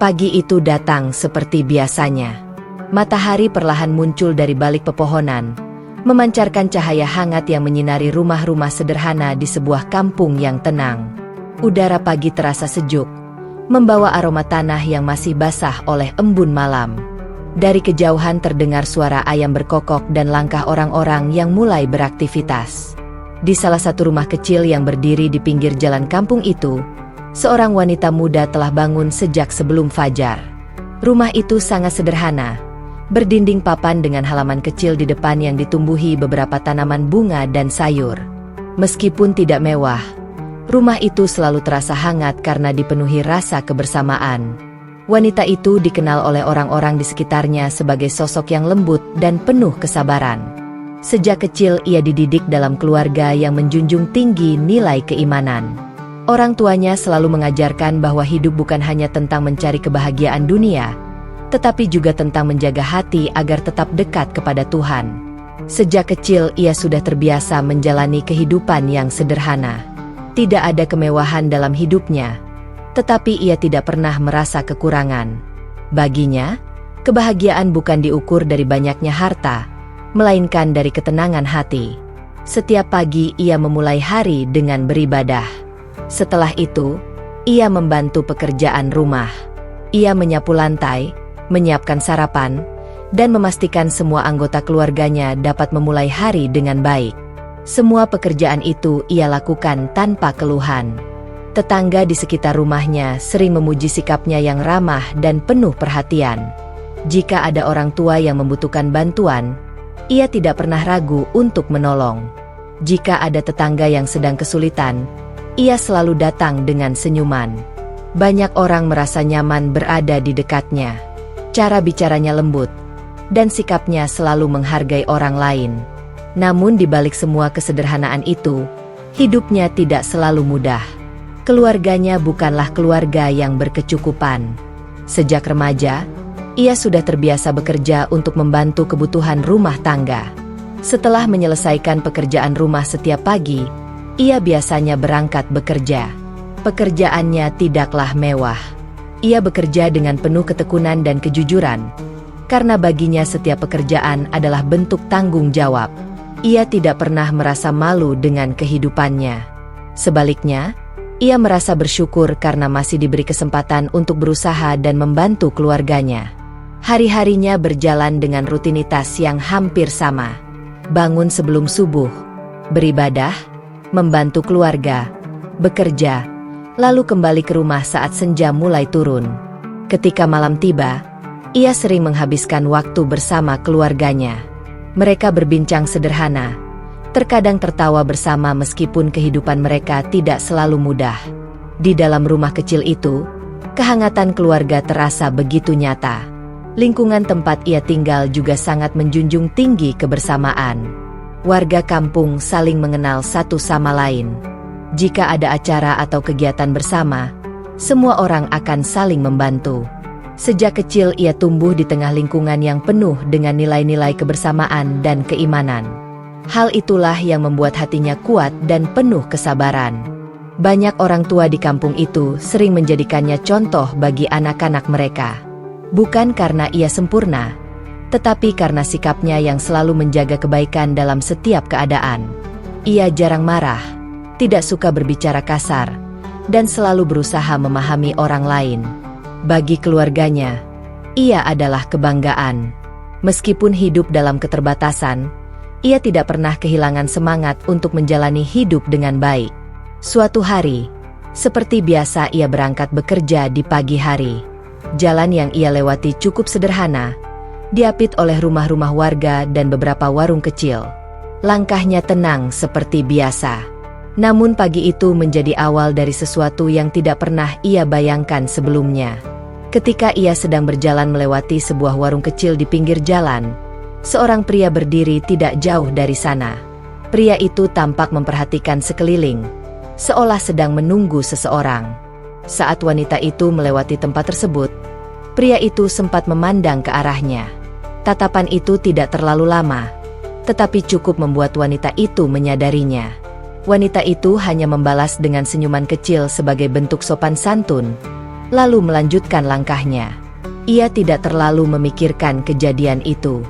Pagi itu datang seperti biasanya. Matahari perlahan muncul dari balik pepohonan, memancarkan cahaya hangat yang menyinari rumah-rumah sederhana di sebuah kampung yang tenang. Udara pagi terasa sejuk, membawa aroma tanah yang masih basah oleh embun malam. Dari kejauhan terdengar suara ayam berkokok dan langkah orang-orang yang mulai beraktivitas. Di salah satu rumah kecil yang berdiri di pinggir jalan kampung itu, seorang wanita muda telah bangun sejak sebelum fajar. Rumah itu sangat sederhana, berdinding papan dengan halaman kecil di depan yang ditumbuhi beberapa tanaman bunga dan sayur. Meskipun tidak mewah, rumah itu selalu terasa hangat karena dipenuhi rasa kebersamaan. Wanita itu dikenal oleh orang-orang di sekitarnya sebagai sosok yang lembut dan penuh kesabaran. Sejak kecil ia dididik dalam keluarga yang menjunjung tinggi nilai keimanan. Orang tuanya selalu mengajarkan bahwa hidup bukan hanya tentang mencari kebahagiaan dunia, tetapi juga tentang menjaga hati agar tetap dekat kepada Tuhan. Sejak kecil ia sudah terbiasa menjalani kehidupan yang sederhana. Tidak ada kemewahan dalam hidupnya, tetapi ia tidak pernah merasa kekurangan. Baginya, kebahagiaan bukan diukur dari banyaknya harta, melainkan dari ketenangan hati. Setiap pagi ia memulai hari dengan beribadah. Setelah itu, ia membantu pekerjaan rumah. Ia menyapu lantai, menyiapkan sarapan, dan memastikan semua anggota keluarganya dapat memulai hari dengan baik. Semua pekerjaan itu ia lakukan tanpa keluhan. Tetangga di sekitar rumahnya sering memuji sikapnya yang ramah dan penuh perhatian. Jika ada orang tua yang membutuhkan bantuan, ia tidak pernah ragu untuk menolong. Jika ada tetangga yang sedang kesulitan, ia selalu datang dengan senyuman. Banyak orang merasa nyaman berada di dekatnya. Cara bicaranya lembut, dan sikapnya selalu menghargai orang lain. Namun di balik semua kesederhanaan itu, hidupnya tidak selalu mudah. Keluarganya bukanlah keluarga yang berkecukupan. Sejak remaja, ia sudah terbiasa bekerja untuk membantu kebutuhan rumah tangga. Setelah menyelesaikan pekerjaan rumah setiap pagi, ia biasanya berangkat bekerja. Pekerjaannya tidaklah mewah. Ia bekerja dengan penuh ketekunan dan kejujuran, karena baginya setiap pekerjaan adalah bentuk tanggung jawab. Ia tidak pernah merasa malu dengan kehidupannya. Sebaliknya, ia merasa bersyukur karena masih diberi kesempatan untuk berusaha dan membantu keluarganya. Hari-harinya berjalan dengan rutinitas yang hampir sama. Bangun sebelum subuh, beribadah, membantu keluarga, bekerja, lalu kembali ke rumah saat senja mulai turun. Ketika malam tiba, ia sering menghabiskan waktu bersama keluarganya. Mereka berbincang sederhana, terkadang tertawa bersama meskipun kehidupan mereka tidak selalu mudah. Di dalam rumah kecil itu, kehangatan keluarga terasa begitu nyata. Lingkungan tempat ia tinggal juga sangat menjunjung tinggi kebersamaan. Warga kampung saling mengenal satu sama lain. Jika ada acara atau kegiatan bersama, semua orang akan saling membantu. Sejak kecil ia tumbuh di tengah lingkungan yang penuh dengan nilai-nilai kebersamaan dan keimanan. Hal itulah yang membuat hatinya kuat dan penuh kesabaran. Banyak orang tua di kampung itu sering menjadikannya contoh bagi anak-anak mereka. Bukan karena ia sempurna, tetapi karena sikapnya yang selalu menjaga kebaikan dalam setiap keadaan. Ia jarang marah, tidak suka berbicara kasar, dan selalu berusaha memahami orang lain. Bagi keluarganya, ia adalah kebanggaan. Meskipun hidup dalam keterbatasan, ia tidak pernah kehilangan semangat untuk menjalani hidup dengan baik. Suatu hari, seperti biasa ia berangkat bekerja di pagi hari. Jalan yang ia lewati cukup sederhana, diapit oleh rumah-rumah warga dan beberapa warung kecil. Langkahnya tenang seperti biasa. Namun pagi itu menjadi awal dari sesuatu yang tidak pernah ia bayangkan sebelumnya. Ketika ia sedang berjalan melewati sebuah warung kecil di pinggir jalan, seorang pria berdiri tidak jauh dari sana. Pria itu tampak memperhatikan sekeliling, seolah sedang menunggu seseorang. Saat wanita itu melewati tempat tersebut, pria itu sempat memandang ke arahnya. Tatapan itu tidak terlalu lama, tetapi cukup membuat wanita itu menyadarinya. Wanita itu hanya membalas dengan senyuman kecil sebagai bentuk sopan santun, lalu melanjutkan langkahnya. Ia tidak terlalu memikirkan kejadian itu.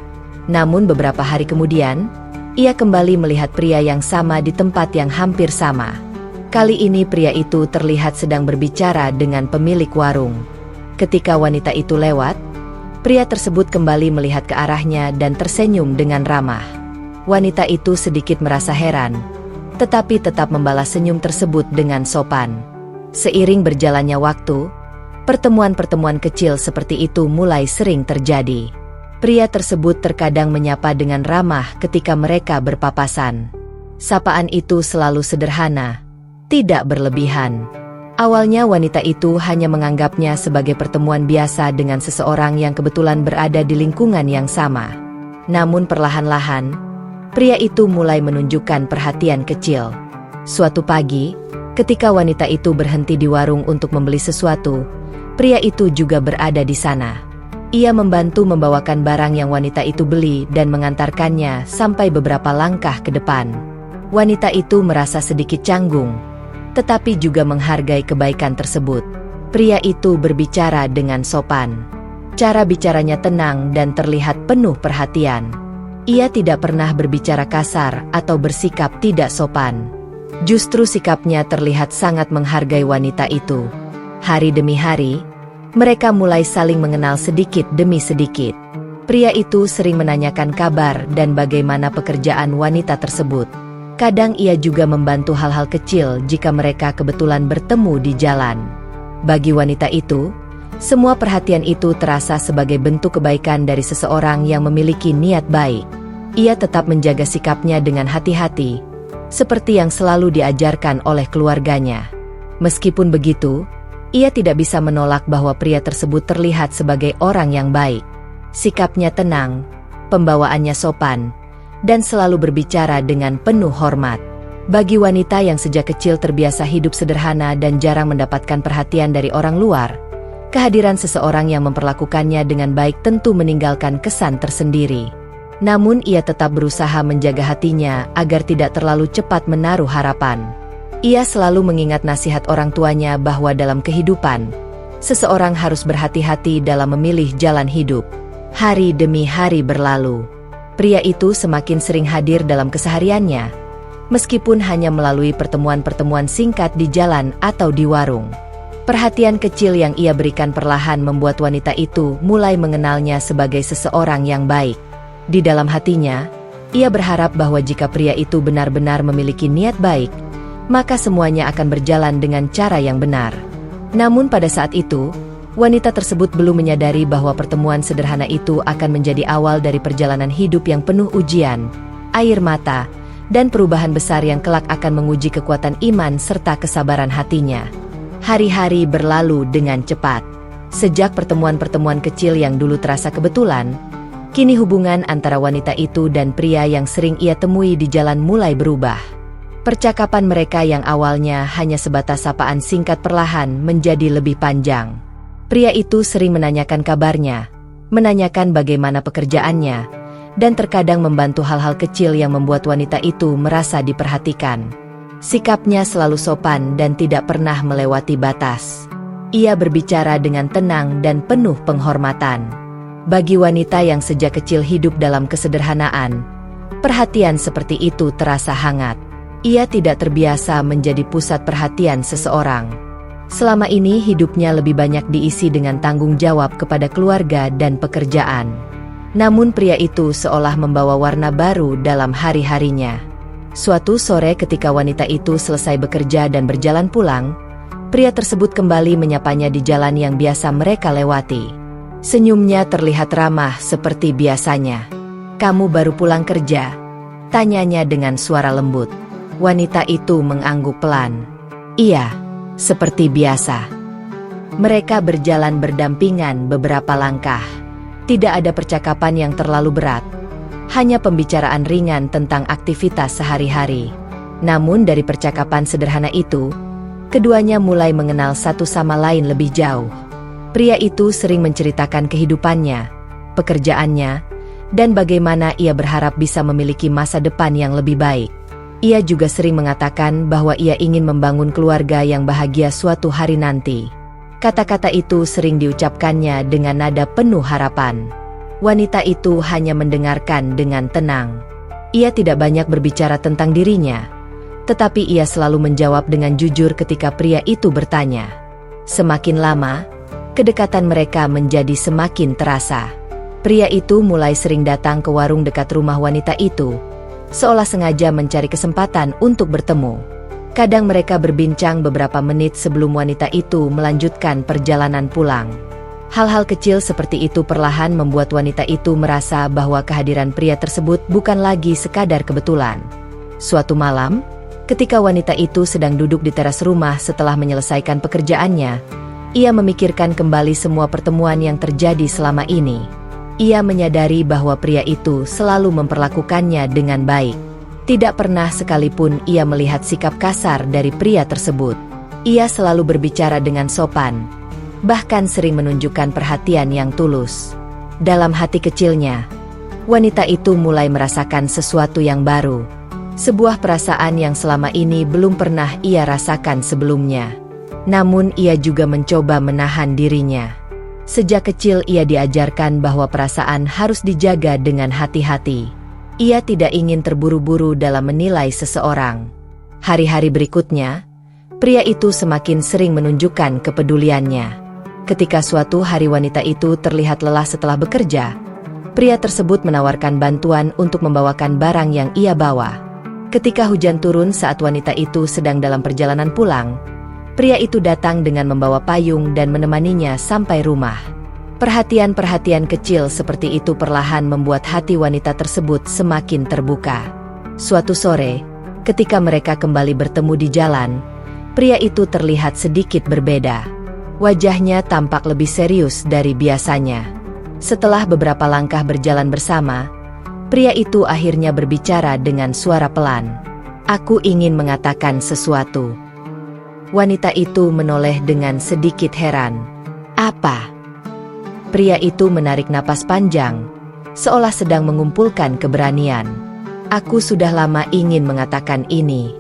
Namun beberapa hari kemudian, ia kembali melihat pria yang sama di tempat yang hampir sama. Kali ini pria itu terlihat sedang berbicara dengan pemilik warung. Ketika wanita itu lewat, pria tersebut kembali melihat ke arahnya dan tersenyum dengan ramah. Wanita itu sedikit merasa heran, tetapi tetap membalas senyum tersebut dengan sopan. Seiring berjalannya waktu, pertemuan-pertemuan kecil seperti itu mulai sering terjadi. Pria tersebut terkadang menyapa dengan ramah ketika mereka berpapasan. Sapaan itu selalu sederhana, tidak berlebihan. Awalnya wanita itu hanya menganggapnya sebagai pertemuan biasa dengan seseorang yang kebetulan berada di lingkungan yang sama. Namun perlahan-lahan, pria itu mulai menunjukkan perhatian kecil. Suatu pagi, ketika wanita itu berhenti di warung untuk membeli sesuatu, pria itu juga berada di sana. Ia membantu membawakan barang yang wanita itu beli dan mengantarkannya sampai beberapa langkah ke depan. Wanita itu merasa sedikit canggung, tetapi juga menghargai kebaikan tersebut. Pria itu berbicara dengan sopan. Cara bicaranya tenang dan terlihat penuh perhatian. Ia tidak pernah berbicara kasar atau bersikap tidak sopan. Justru sikapnya terlihat sangat menghargai wanita itu. Hari demi hari, mereka mulai saling mengenal sedikit demi sedikit. Pria itu sering menanyakan kabar dan bagaimana pekerjaan wanita tersebut. Kadang ia juga membantu hal-hal kecil jika mereka kebetulan bertemu di jalan. Bagi wanita itu, semua perhatian itu terasa sebagai bentuk kebaikan dari seseorang yang memiliki niat baik. Ia tetap menjaga sikapnya dengan hati-hati, seperti yang selalu diajarkan oleh keluarganya. Meskipun begitu, ia tidak bisa menolak bahwa pria tersebut terlihat sebagai orang yang baik. Sikapnya tenang, pembawaannya sopan, dan selalu berbicara dengan penuh hormat. Bagi wanita yang sejak kecil terbiasa hidup sederhana dan jarang mendapatkan perhatian dari orang luar, kehadiran seseorang yang memperlakukannya dengan baik tentu meninggalkan kesan tersendiri. Namun ia tetap berusaha menjaga hatinya agar tidak terlalu cepat menaruh harapan. Ia selalu mengingat nasihat orang tuanya bahwa dalam kehidupan, seseorang harus berhati-hati dalam memilih jalan hidup. Hari demi hari berlalu. Pria itu semakin sering hadir dalam kesehariannya, meskipun hanya melalui pertemuan-pertemuan singkat di jalan atau di warung. Perhatian kecil yang ia berikan perlahan membuat wanita itu mulai mengenalnya sebagai seseorang yang baik. Di dalam hatinya, ia berharap bahwa jika pria itu benar-benar memiliki niat baik, maka semuanya akan berjalan dengan cara yang benar. Namun pada saat itu, wanita tersebut belum menyadari bahwa pertemuan sederhana itu akan menjadi awal dari perjalanan hidup yang penuh ujian, air mata, dan perubahan besar yang kelak akan menguji kekuatan iman serta kesabaran hatinya. Hari-hari berlalu dengan cepat. Sejak pertemuan-pertemuan kecil yang dulu terasa kebetulan, kini hubungan antara wanita itu dan pria yang sering ia temui di jalan mulai berubah. Percakapan mereka yang awalnya hanya sebatas sapaan singkat perlahan menjadi lebih panjang. Pria itu sering menanyakan kabarnya, menanyakan bagaimana pekerjaannya, dan terkadang membantu hal-hal kecil yang membuat wanita itu merasa diperhatikan. Sikapnya selalu sopan dan tidak pernah melewati batas. Ia berbicara dengan tenang dan penuh penghormatan. Bagi wanita yang sejak kecil hidup dalam kesederhanaan, perhatian seperti itu terasa hangat. Ia tidak terbiasa menjadi pusat perhatian seseorang. Selama ini hidupnya lebih banyak diisi dengan tanggung jawab kepada keluarga dan pekerjaan. Namun pria itu seolah membawa warna baru dalam hari-harinya. Suatu sore ketika wanita itu selesai bekerja dan berjalan pulang, pria tersebut kembali menyapanya di jalan yang biasa mereka lewati. Senyumnya terlihat ramah seperti biasanya. "Kamu baru pulang kerja?" tanyanya dengan suara lembut. Wanita itu mengangguk pelan. "Iya, seperti biasa." Mereka berjalan berdampingan beberapa langkah. Tidak ada percakapan yang terlalu berat. Hanya pembicaraan ringan tentang aktivitas sehari-hari. Namun dari percakapan sederhana itu, keduanya mulai mengenal satu sama lain lebih jauh. Pria itu sering menceritakan kehidupannya, pekerjaannya, dan bagaimana ia berharap bisa memiliki masa depan yang lebih baik. Ia juga sering mengatakan bahwa ia ingin membangun keluarga yang bahagia suatu hari nanti. Kata-kata itu sering diucapkannya dengan nada penuh harapan. Wanita itu hanya mendengarkan dengan tenang. Ia tidak banyak berbicara tentang dirinya, tetapi ia selalu menjawab dengan jujur ketika pria itu bertanya. Semakin lama, kedekatan mereka menjadi semakin terasa. Pria itu mulai sering datang ke warung dekat rumah wanita itu, seolah sengaja mencari kesempatan untuk bertemu. Kadang mereka berbincang beberapa menit sebelum wanita itu melanjutkan perjalanan pulang. Hal-hal kecil seperti itu perlahan membuat wanita itu merasa bahwa kehadiran pria tersebut bukan lagi sekadar kebetulan. Suatu malam, ketika wanita itu sedang duduk di teras rumah setelah menyelesaikan pekerjaannya, ia memikirkan kembali semua pertemuan yang terjadi selama ini. Ia menyadari bahwa pria itu selalu memperlakukannya dengan baik. Tidak pernah sekalipun ia melihat sikap kasar dari pria tersebut. Ia selalu berbicara dengan sopan, bahkan sering menunjukkan perhatian yang tulus. Dalam hati kecilnya, wanita itu mulai merasakan sesuatu yang baru. Sebuah perasaan yang selama ini belum pernah ia rasakan sebelumnya. Namun ia juga mencoba menahan dirinya. Sejak kecil ia diajarkan bahwa perasaan harus dijaga dengan hati-hati. Ia tidak ingin terburu-buru dalam menilai seseorang. Hari-hari berikutnya, pria itu semakin sering menunjukkan kepeduliannya. Ketika suatu hari wanita itu terlihat lelah setelah bekerja, pria tersebut menawarkan bantuan untuk membawakan barang yang ia bawa. Ketika hujan turun saat wanita itu sedang dalam perjalanan pulang, pria itu datang dengan membawa payung dan menemaninya sampai rumah. Perhatian-perhatian kecil seperti itu perlahan membuat hati wanita tersebut semakin terbuka. Suatu sore, ketika mereka kembali bertemu di jalan, pria itu terlihat sedikit berbeda. Wajahnya tampak lebih serius dari biasanya. Setelah beberapa langkah berjalan bersama, pria itu akhirnya berbicara dengan suara pelan. "Aku ingin mengatakan sesuatu." Wanita itu menoleh dengan sedikit heran. "Apa?" Pria itu menarik napas panjang, seolah sedang mengumpulkan keberanian. "Aku sudah lama ingin mengatakan ini.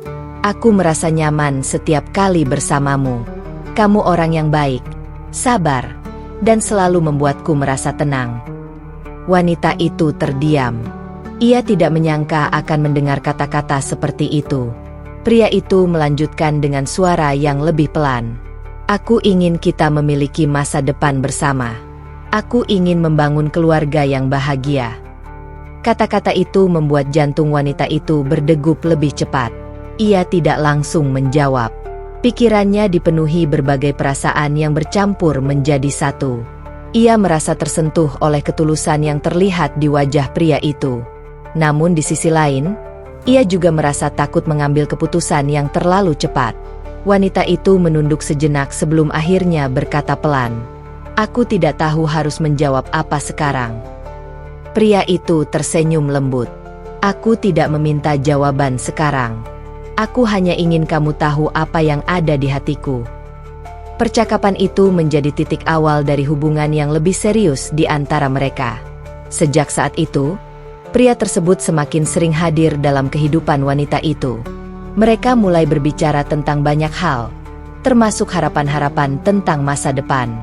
Aku merasa nyaman setiap kali bersamamu. Kamu orang yang baik, sabar, dan selalu membuatku merasa tenang." Wanita itu terdiam. Ia tidak menyangka akan mendengar kata-kata seperti itu. Pria itu melanjutkan dengan suara yang lebih pelan. "Aku ingin kita memiliki masa depan bersama. Aku ingin membangun keluarga yang bahagia." Kata-kata itu membuat jantung wanita itu berdegup lebih cepat. Ia tidak langsung menjawab. Pikirannya dipenuhi berbagai perasaan yang bercampur menjadi satu. Ia merasa tersentuh oleh ketulusan yang terlihat di wajah pria itu. Namun di sisi lain, ia juga merasa takut mengambil keputusan yang terlalu cepat. Wanita itu menunduk sejenak sebelum akhirnya berkata pelan, "Aku tidak tahu harus menjawab apa sekarang." Pria itu tersenyum lembut. "Aku tidak meminta jawaban sekarang. Aku hanya ingin kamu tahu apa yang ada di hatiku." Percakapan itu menjadi titik awal dari hubungan yang lebih serius di antara mereka. Sejak saat itu, pria tersebut semakin sering hadir dalam kehidupan wanita itu. Mereka mulai berbicara tentang banyak hal, termasuk harapan-harapan tentang masa depan.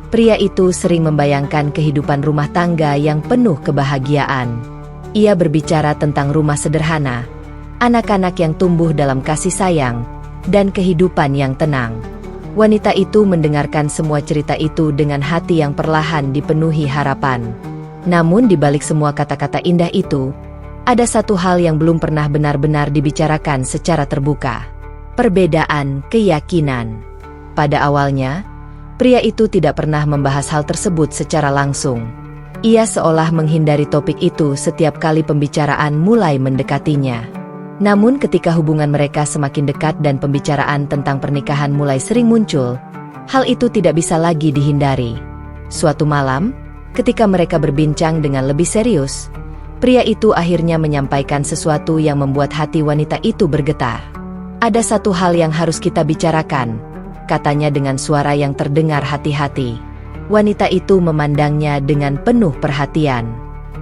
Pria itu sering membayangkan kehidupan rumah tangga yang penuh kebahagiaan. Ia berbicara tentang rumah sederhana, anak-anak yang tumbuh dalam kasih sayang, dan kehidupan yang tenang. Wanita itu mendengarkan semua cerita itu dengan hati yang perlahan dipenuhi harapan. Namun di balik semua kata-kata indah itu, ada satu hal yang belum pernah benar-benar dibicarakan secara terbuka. Perbedaan keyakinan. Pada awalnya, pria itu tidak pernah membahas hal tersebut secara langsung. Ia seolah menghindari topik itu setiap kali pembicaraan mulai mendekatinya. Namun ketika hubungan mereka semakin dekat dan pembicaraan tentang pernikahan mulai sering muncul, hal itu tidak bisa lagi dihindari. Suatu malam, ketika mereka berbincang dengan lebih serius, Pria itu akhirnya menyampaikan sesuatu yang membuat hati wanita itu bergetar. "Ada satu hal yang harus kita bicarakan," katanya dengan suara yang terdengar hati-hati. Wanita itu memandangnya dengan penuh perhatian.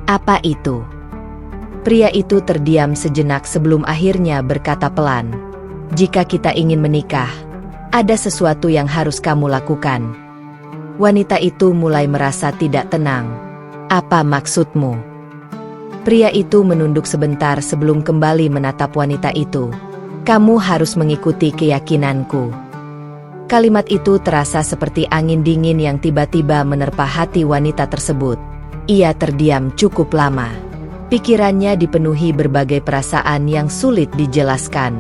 "Apa itu?" Pria itu terdiam sejenak sebelum akhirnya berkata pelan, "Jika kita ingin menikah, ada sesuatu yang harus kamu lakukan." Wanita itu mulai merasa tidak tenang. "Apa maksudmu?" Pria itu menunduk sebentar sebelum kembali menatap wanita itu. "Kamu harus mengikuti keyakinanku." Kalimat itu terasa seperti angin dingin yang tiba-tiba menerpa hati wanita tersebut. Ia terdiam cukup lama. Pikirannya dipenuhi berbagai perasaan yang sulit dijelaskan.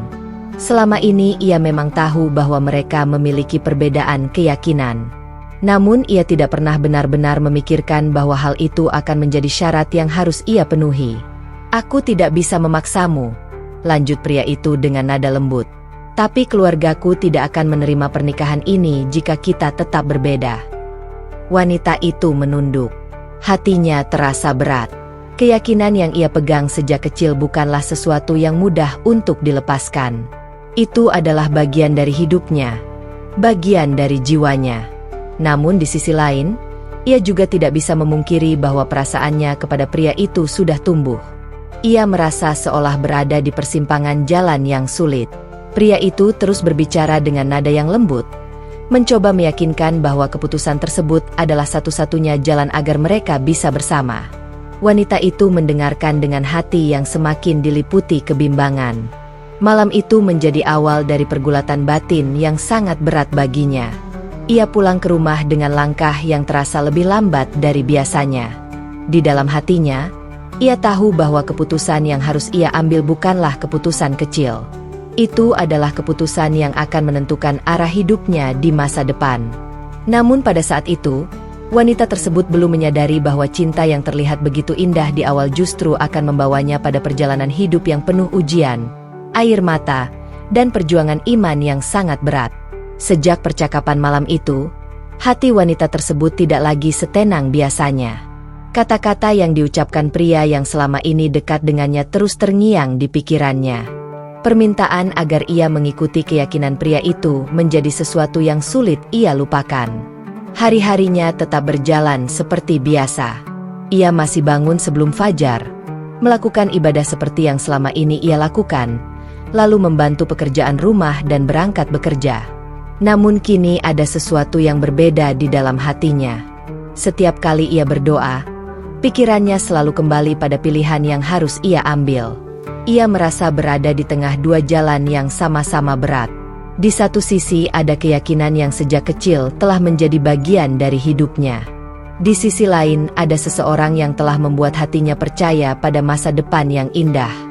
Selama ini ia memang tahu bahwa mereka memiliki perbedaan keyakinan. Namun ia tidak pernah benar-benar memikirkan bahwa hal itu akan menjadi syarat yang harus ia penuhi. "Aku tidak bisa memaksamu," lanjut pria itu dengan nada lembut. "Tapi keluargaku tidak akan menerima pernikahan ini jika kita tetap berbeda." Wanita itu menunduk. Hatinya terasa berat. Keyakinan yang ia pegang sejak kecil bukanlah sesuatu yang mudah untuk dilepaskan. Itu adalah bagian dari hidupnya, bagian dari jiwanya. Namun di sisi lain, ia juga tidak bisa memungkiri bahwa perasaannya kepada pria itu sudah tumbuh. Ia merasa seolah berada di persimpangan jalan yang sulit. Pria itu terus berbicara dengan nada yang lembut, mencoba meyakinkan bahwa keputusan tersebut adalah satu-satunya jalan agar mereka bisa bersama. Wanita itu mendengarkan dengan hati yang semakin diliputi kebimbangan. Malam itu menjadi awal dari pergulatan batin yang sangat berat baginya. Ia pulang ke rumah dengan langkah yang terasa lebih lambat dari biasanya. Di dalam hatinya, ia tahu bahwa keputusan yang harus ia ambil bukanlah keputusan kecil. Itu adalah keputusan yang akan menentukan arah hidupnya di masa depan. Namun pada saat itu, wanita tersebut belum menyadari bahwa cinta yang terlihat begitu indah di awal justru akan membawanya pada perjalanan hidup yang penuh ujian, air mata, dan perjuangan iman yang sangat berat. Sejak percakapan malam itu, hati wanita tersebut tidak lagi setenang biasanya. Kata-kata yang diucapkan pria yang selama ini dekat dengannya terus terngiang di pikirannya. Permintaan agar ia mengikuti keyakinan pria itu menjadi sesuatu yang sulit ia lupakan. Hari-harinya tetap berjalan seperti biasa. Ia masih bangun sebelum fajar, melakukan ibadah seperti yang selama ini ia lakukan, lalu membantu pekerjaan rumah dan berangkat bekerja. Namun kini ada sesuatu yang berbeda di dalam hatinya. Setiap kali ia berdoa, pikirannya selalu kembali pada pilihan yang harus ia ambil. Ia merasa berada di tengah dua jalan yang sama-sama berat. Di satu sisi ada keyakinan yang sejak kecil telah menjadi bagian dari hidupnya. Di sisi lain ada seseorang yang telah membuat hatinya percaya pada masa depan yang indah.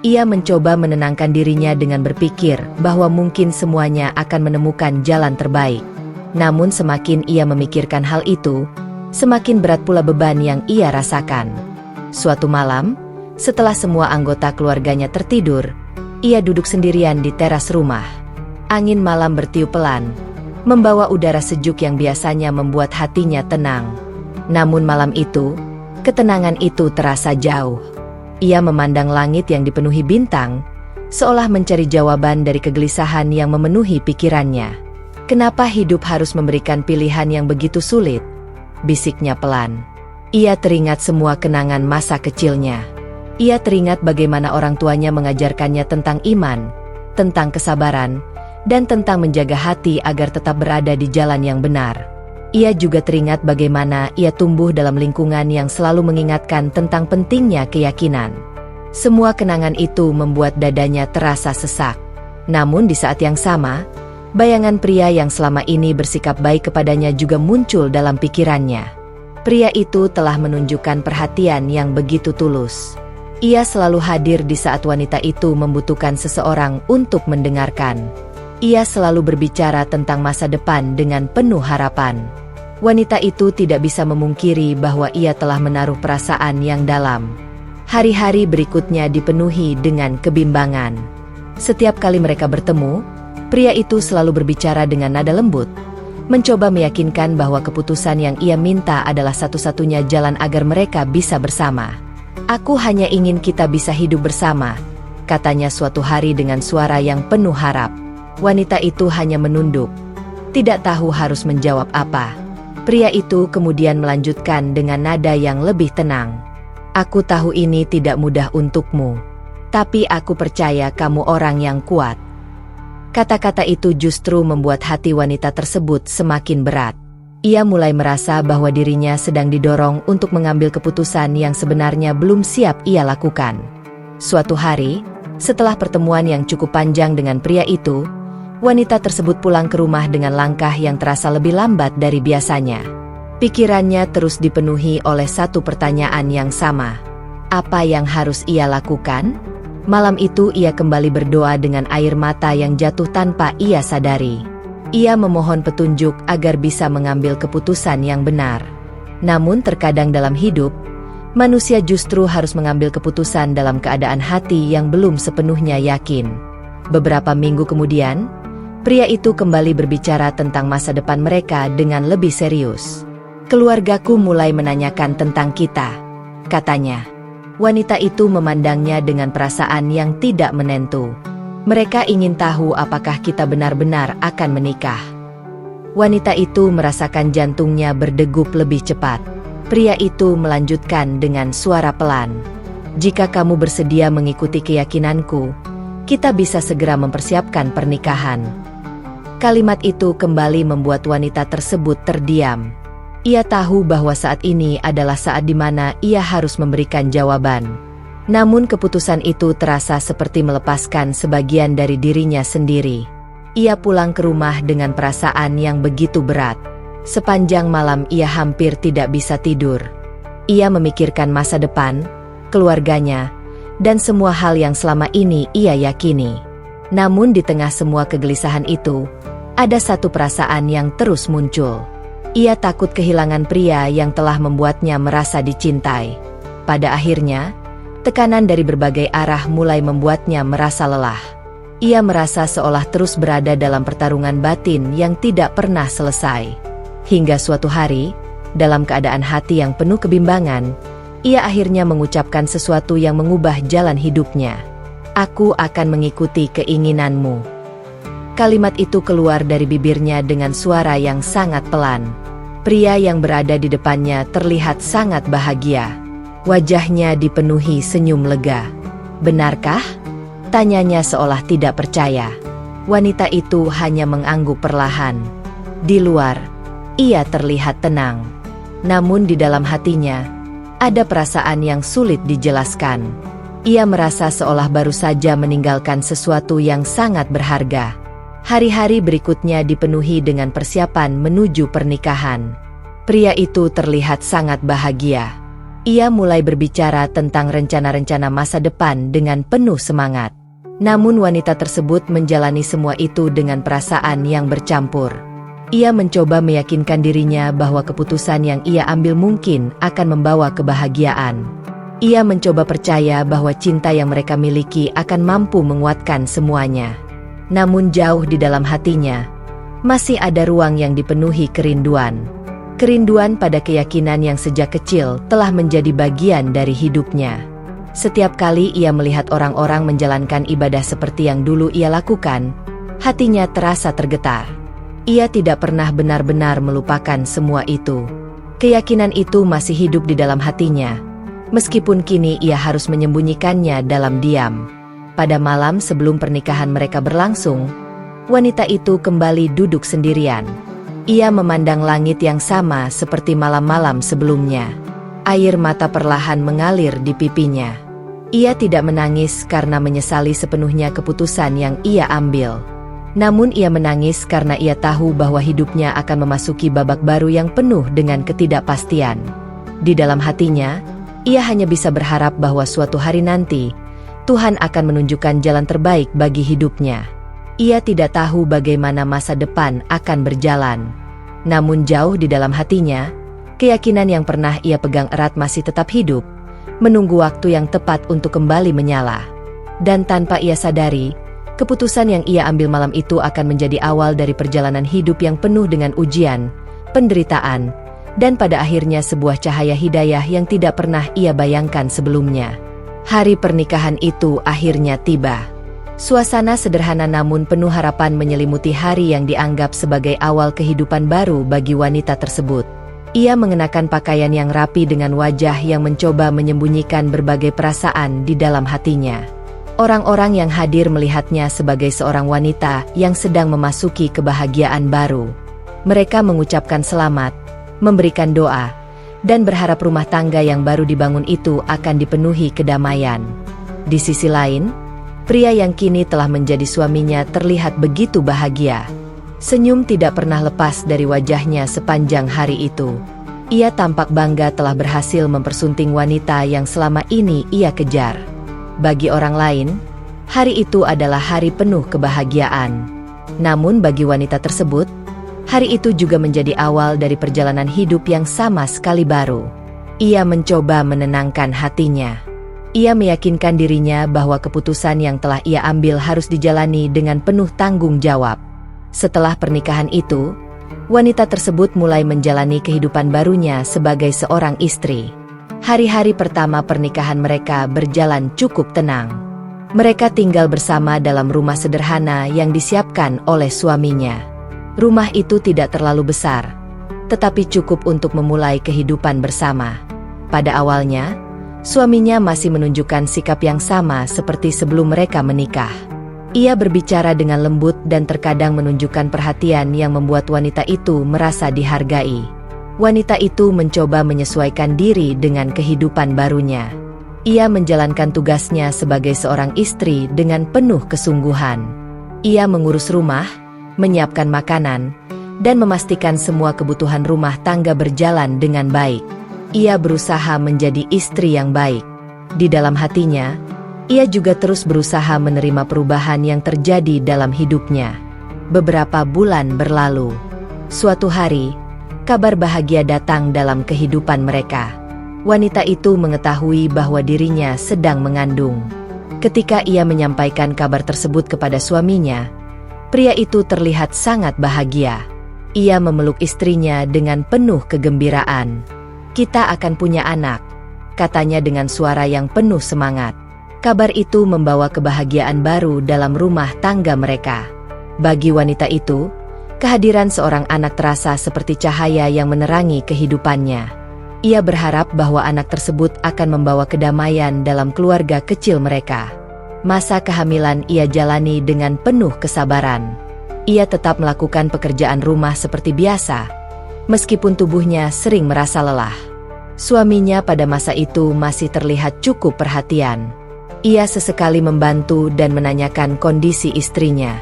Ia mencoba menenangkan dirinya dengan berpikir bahwa mungkin semuanya akan menemukan jalan terbaik. Namun semakin ia memikirkan hal itu, semakin berat pula beban yang ia rasakan. Suatu malam, setelah semua anggota keluarganya tertidur, ia duduk sendirian di teras rumah. Angin malam bertiup pelan, membawa udara sejuk yang biasanya membuat hatinya tenang. Namun malam itu, ketenangan itu terasa jauh. Ia memandang langit yang dipenuhi bintang, seolah mencari jawaban dari kegelisahan yang memenuhi pikirannya. "Kenapa hidup harus memberikan pilihan yang begitu sulit?" bisiknya pelan. Ia teringat semua kenangan masa kecilnya. Ia teringat bagaimana orang tuanya mengajarkannya tentang iman, tentang kesabaran, dan tentang menjaga hati agar tetap berada di jalan yang benar. Ia juga teringat bagaimana ia tumbuh dalam lingkungan yang selalu mengingatkan tentang pentingnya keyakinan. Semua kenangan itu membuat dadanya terasa sesak. Namun di saat yang sama, bayangan pria yang selama ini bersikap baik kepadanya juga muncul dalam pikirannya. Pria itu telah menunjukkan perhatian yang begitu tulus. Ia selalu hadir di saat wanita itu membutuhkan seseorang untuk mendengarkan. Ia selalu berbicara tentang masa depan dengan penuh harapan. Wanita itu tidak bisa memungkiri bahwa ia telah menaruh perasaan yang dalam. Hari-hari berikutnya dipenuhi dengan kebimbangan. Setiap kali mereka bertemu, pria itu selalu berbicara dengan nada lembut, mencoba meyakinkan bahwa keputusan yang ia minta adalah satu-satunya jalan agar mereka bisa bersama. Aku hanya ingin kita bisa hidup bersama, katanya suatu hari dengan suara yang penuh harap. Wanita itu hanya menunduk, tidak tahu harus menjawab apa. Pria itu kemudian melanjutkan dengan nada yang lebih tenang. Aku tahu ini tidak mudah untukmu, tapi aku percaya kamu orang yang kuat. Kata-kata itu justru membuat hati wanita tersebut semakin berat. Ia mulai merasa bahwa dirinya sedang didorong untuk mengambil keputusan yang sebenarnya belum siap ia lakukan. Suatu hari, setelah pertemuan yang cukup panjang dengan pria itu, wanita tersebut pulang ke rumah dengan langkah yang terasa lebih lambat dari biasanya. Pikirannya terus dipenuhi oleh satu pertanyaan yang sama. Apa yang harus ia lakukan? Malam itu ia kembali berdoa dengan air mata yang jatuh tanpa ia sadari. Ia memohon petunjuk agar bisa mengambil keputusan yang benar. Namun terkadang dalam hidup, manusia justru harus mengambil keputusan dalam keadaan hati yang belum sepenuhnya yakin. Beberapa minggu kemudian, pria itu kembali berbicara tentang masa depan mereka dengan lebih serius. Keluargaku mulai menanyakan tentang kita, katanya. Wanita itu memandangnya dengan perasaan yang tidak menentu. Mereka ingin tahu apakah kita benar-benar akan menikah. Wanita itu merasakan jantungnya berdegup lebih cepat. Pria itu melanjutkan dengan suara pelan. Jika kamu bersedia mengikuti keyakinanku, kita bisa segera mempersiapkan pernikahan. Kalimat itu kembali membuat wanita tersebut terdiam. Ia tahu bahwa saat ini adalah saat di mana ia harus memberikan jawaban. Namun keputusan itu terasa seperti melepaskan sebagian dari dirinya sendiri. Ia pulang ke rumah dengan perasaan yang begitu berat. Sepanjang malam ia hampir tidak bisa tidur. Ia memikirkan masa depan, keluarganya, dan semua hal yang selama ini ia yakini. Namun di tengah semua kegelisahan itu, ada satu perasaan yang terus muncul. Ia takut kehilangan pria yang telah membuatnya merasa dicintai. Pada akhirnya, tekanan dari berbagai arah mulai membuatnya merasa lelah. Ia merasa seolah terus berada dalam pertarungan batin yang tidak pernah selesai. Hingga suatu hari, dalam keadaan hati yang penuh kebimbangan, ia akhirnya mengucapkan sesuatu yang mengubah jalan hidupnya. Aku akan mengikuti keinginanmu. Kalimat itu keluar dari bibirnya dengan suara yang sangat pelan. Pria yang berada di depannya terlihat sangat bahagia. Wajahnya dipenuhi senyum lega. Benarkah? Tanyanya seolah tidak percaya. Wanita itu hanya mengangguk perlahan. Di luar, ia terlihat tenang. Namun di dalam hatinya, ada perasaan yang sulit dijelaskan. Ia merasa seolah baru saja meninggalkan sesuatu yang sangat berharga. Hari-hari berikutnya dipenuhi dengan persiapan menuju pernikahan. Pria itu terlihat sangat bahagia. Ia mulai berbicara tentang rencana-rencana masa depan dengan penuh semangat. Namun wanita tersebut menjalani semua itu dengan perasaan yang bercampur. Ia mencoba meyakinkan dirinya bahwa keputusan yang ia ambil mungkin akan membawa kebahagiaan. Ia mencoba percaya bahwa cinta yang mereka miliki akan mampu menguatkan semuanya. Namun jauh di dalam hatinya, masih ada ruang yang dipenuhi kerinduan. Kerinduan pada keyakinan yang sejak kecil telah menjadi bagian dari hidupnya. Setiap kali ia melihat orang-orang menjalankan ibadah seperti yang dulu ia lakukan, hatinya terasa tergetar. Ia tidak pernah benar-benar melupakan semua itu. Keyakinan itu masih hidup di dalam hatinya, meskipun kini ia harus menyembunyikannya dalam diam. Pada malam sebelum pernikahan mereka berlangsung, wanita itu kembali duduk sendirian. Ia memandang langit yang sama seperti malam-malam sebelumnya. Air mata perlahan mengalir di pipinya. Ia tidak menangis karena menyesali sepenuhnya keputusan yang ia ambil. Namun ia menangis karena ia tahu bahwa hidupnya akan memasuki babak baru yang penuh dengan ketidakpastian. Di dalam hatinya, ia hanya bisa berharap bahwa suatu hari nanti, Tuhan akan menunjukkan jalan terbaik bagi hidupnya. Ia tidak tahu bagaimana masa depan akan berjalan. Namun jauh di dalam hatinya, keyakinan yang pernah ia pegang erat masih tetap hidup, menunggu waktu yang tepat untuk kembali menyala. Dan tanpa ia sadari, keputusan yang ia ambil malam itu akan menjadi awal dari perjalanan hidup yang penuh dengan ujian, penderitaan, dan pada akhirnya sebuah cahaya hidayah yang tidak pernah ia bayangkan sebelumnya. Hari pernikahan itu akhirnya tiba. Suasana sederhana namun penuh harapan menyelimuti hari yang dianggap sebagai awal kehidupan baru bagi wanita tersebut. Ia mengenakan pakaian yang rapi dengan wajah yang mencoba menyembunyikan berbagai perasaan di dalam hatinya. Orang-orang yang hadir melihatnya sebagai seorang wanita yang sedang memasuki kebahagiaan baru. Mereka mengucapkan selamat, memberikan doa, dan berharap rumah tangga yang baru dibangun itu akan dipenuhi kedamaian. Di sisi lain, pria yang kini telah menjadi suaminya terlihat begitu bahagia. Senyum tidak pernah lepas dari wajahnya sepanjang hari itu. Ia tampak bangga telah berhasil mempersunting wanita yang selama ini ia kejar. Bagi orang lain, hari itu adalah hari penuh kebahagiaan. Namun bagi wanita tersebut, hari itu juga menjadi awal dari perjalanan hidup yang sama sekali baru. Ia mencoba menenangkan hatinya. Ia meyakinkan dirinya bahwa keputusan yang telah ia ambil harus dijalani dengan penuh tanggung jawab. Setelah pernikahan itu, wanita tersebut mulai menjalani kehidupan barunya sebagai seorang istri. Hari-hari pertama pernikahan mereka berjalan cukup tenang. Mereka tinggal bersama dalam rumah sederhana yang disiapkan oleh suaminya. Rumah itu tidak terlalu besar, tetapi cukup untuk memulai kehidupan bersama. Pada awalnya, suaminya masih menunjukkan sikap yang sama seperti sebelum mereka menikah. Ia berbicara dengan lembut dan terkadang menunjukkan perhatian yang membuat wanita itu merasa dihargai. Wanita itu mencoba menyesuaikan diri dengan kehidupan barunya. Ia menjalankan tugasnya sebagai seorang istri dengan penuh kesungguhan. Ia mengurus rumah, menyiapkan makanan, dan memastikan semua kebutuhan rumah tangga berjalan dengan baik. Ia berusaha menjadi istri yang baik. Di dalam hatinya, ia juga terus berusaha menerima perubahan yang terjadi dalam hidupnya. Beberapa bulan berlalu. Suatu hari, kabar bahagia datang dalam kehidupan mereka. Wanita itu mengetahui bahwa dirinya sedang mengandung. Ketika ia menyampaikan kabar tersebut kepada suaminya, pria itu terlihat sangat bahagia. Ia memeluk istrinya dengan penuh kegembiraan. "Kita akan punya anak," katanya dengan suara yang penuh semangat. Kabar itu membawa kebahagiaan baru dalam rumah tangga mereka. Bagi wanita itu, kehadiran seorang anak terasa seperti cahaya yang menerangi kehidupannya. Ia berharap bahwa anak tersebut akan membawa kedamaian dalam keluarga kecil mereka. Masa kehamilan ia jalani dengan penuh kesabaran. Ia tetap melakukan pekerjaan rumah seperti biasa, meskipun tubuhnya sering merasa lelah. Suaminya pada masa itu masih terlihat cukup perhatian. Ia sesekali membantu dan menanyakan kondisi istrinya.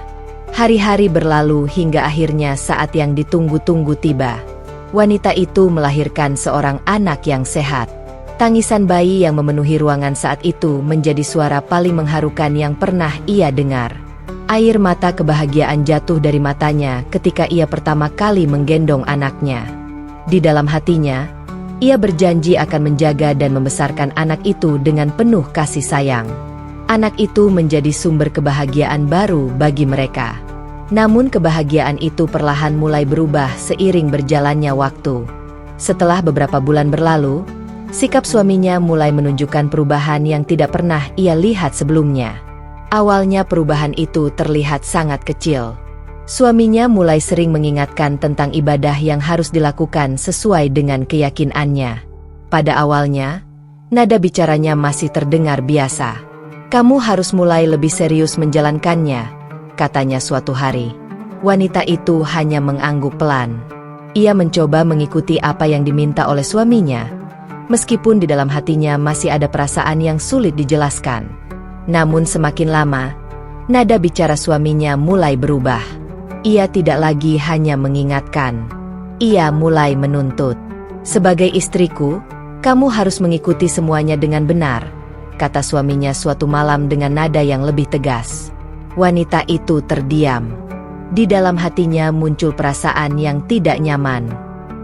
Hari-hari berlalu hingga akhirnya saat yang ditunggu-tunggu tiba. Wanita itu melahirkan seorang anak yang sehat. Tangisan bayi yang memenuhi ruangan saat itu menjadi suara paling mengharukan yang pernah ia dengar. Air mata kebahagiaan jatuh dari matanya ketika ia pertama kali menggendong anaknya. Di dalam hatinya, ia berjanji akan menjaga dan membesarkan anak itu dengan penuh kasih sayang. Anak itu menjadi sumber kebahagiaan baru bagi mereka. Namun kebahagiaan itu perlahan mulai berubah seiring berjalannya waktu. Setelah beberapa bulan berlalu, sikap suaminya mulai menunjukkan perubahan yang tidak pernah ia lihat sebelumnya. Awalnya perubahan itu terlihat sangat kecil. Suaminya mulai sering mengingatkan tentang ibadah yang harus dilakukan sesuai dengan keyakinannya. Pada awalnya, nada bicaranya masih terdengar biasa. "Kamu harus mulai lebih serius menjalankannya," katanya suatu hari. Wanita itu hanya mengangguk pelan. Ia mencoba mengikuti apa yang diminta oleh suaminya, meskipun di dalam hatinya masih ada perasaan yang sulit dijelaskan. Namun semakin lama, nada bicara suaminya mulai berubah. Ia tidak lagi hanya mengingatkan. Ia mulai menuntut. "Sebagai istriku, kamu harus mengikuti semuanya dengan benar," kata suaminya suatu malam dengan nada yang lebih tegas. Wanita itu terdiam. Di dalam hatinya muncul perasaan yang tidak nyaman.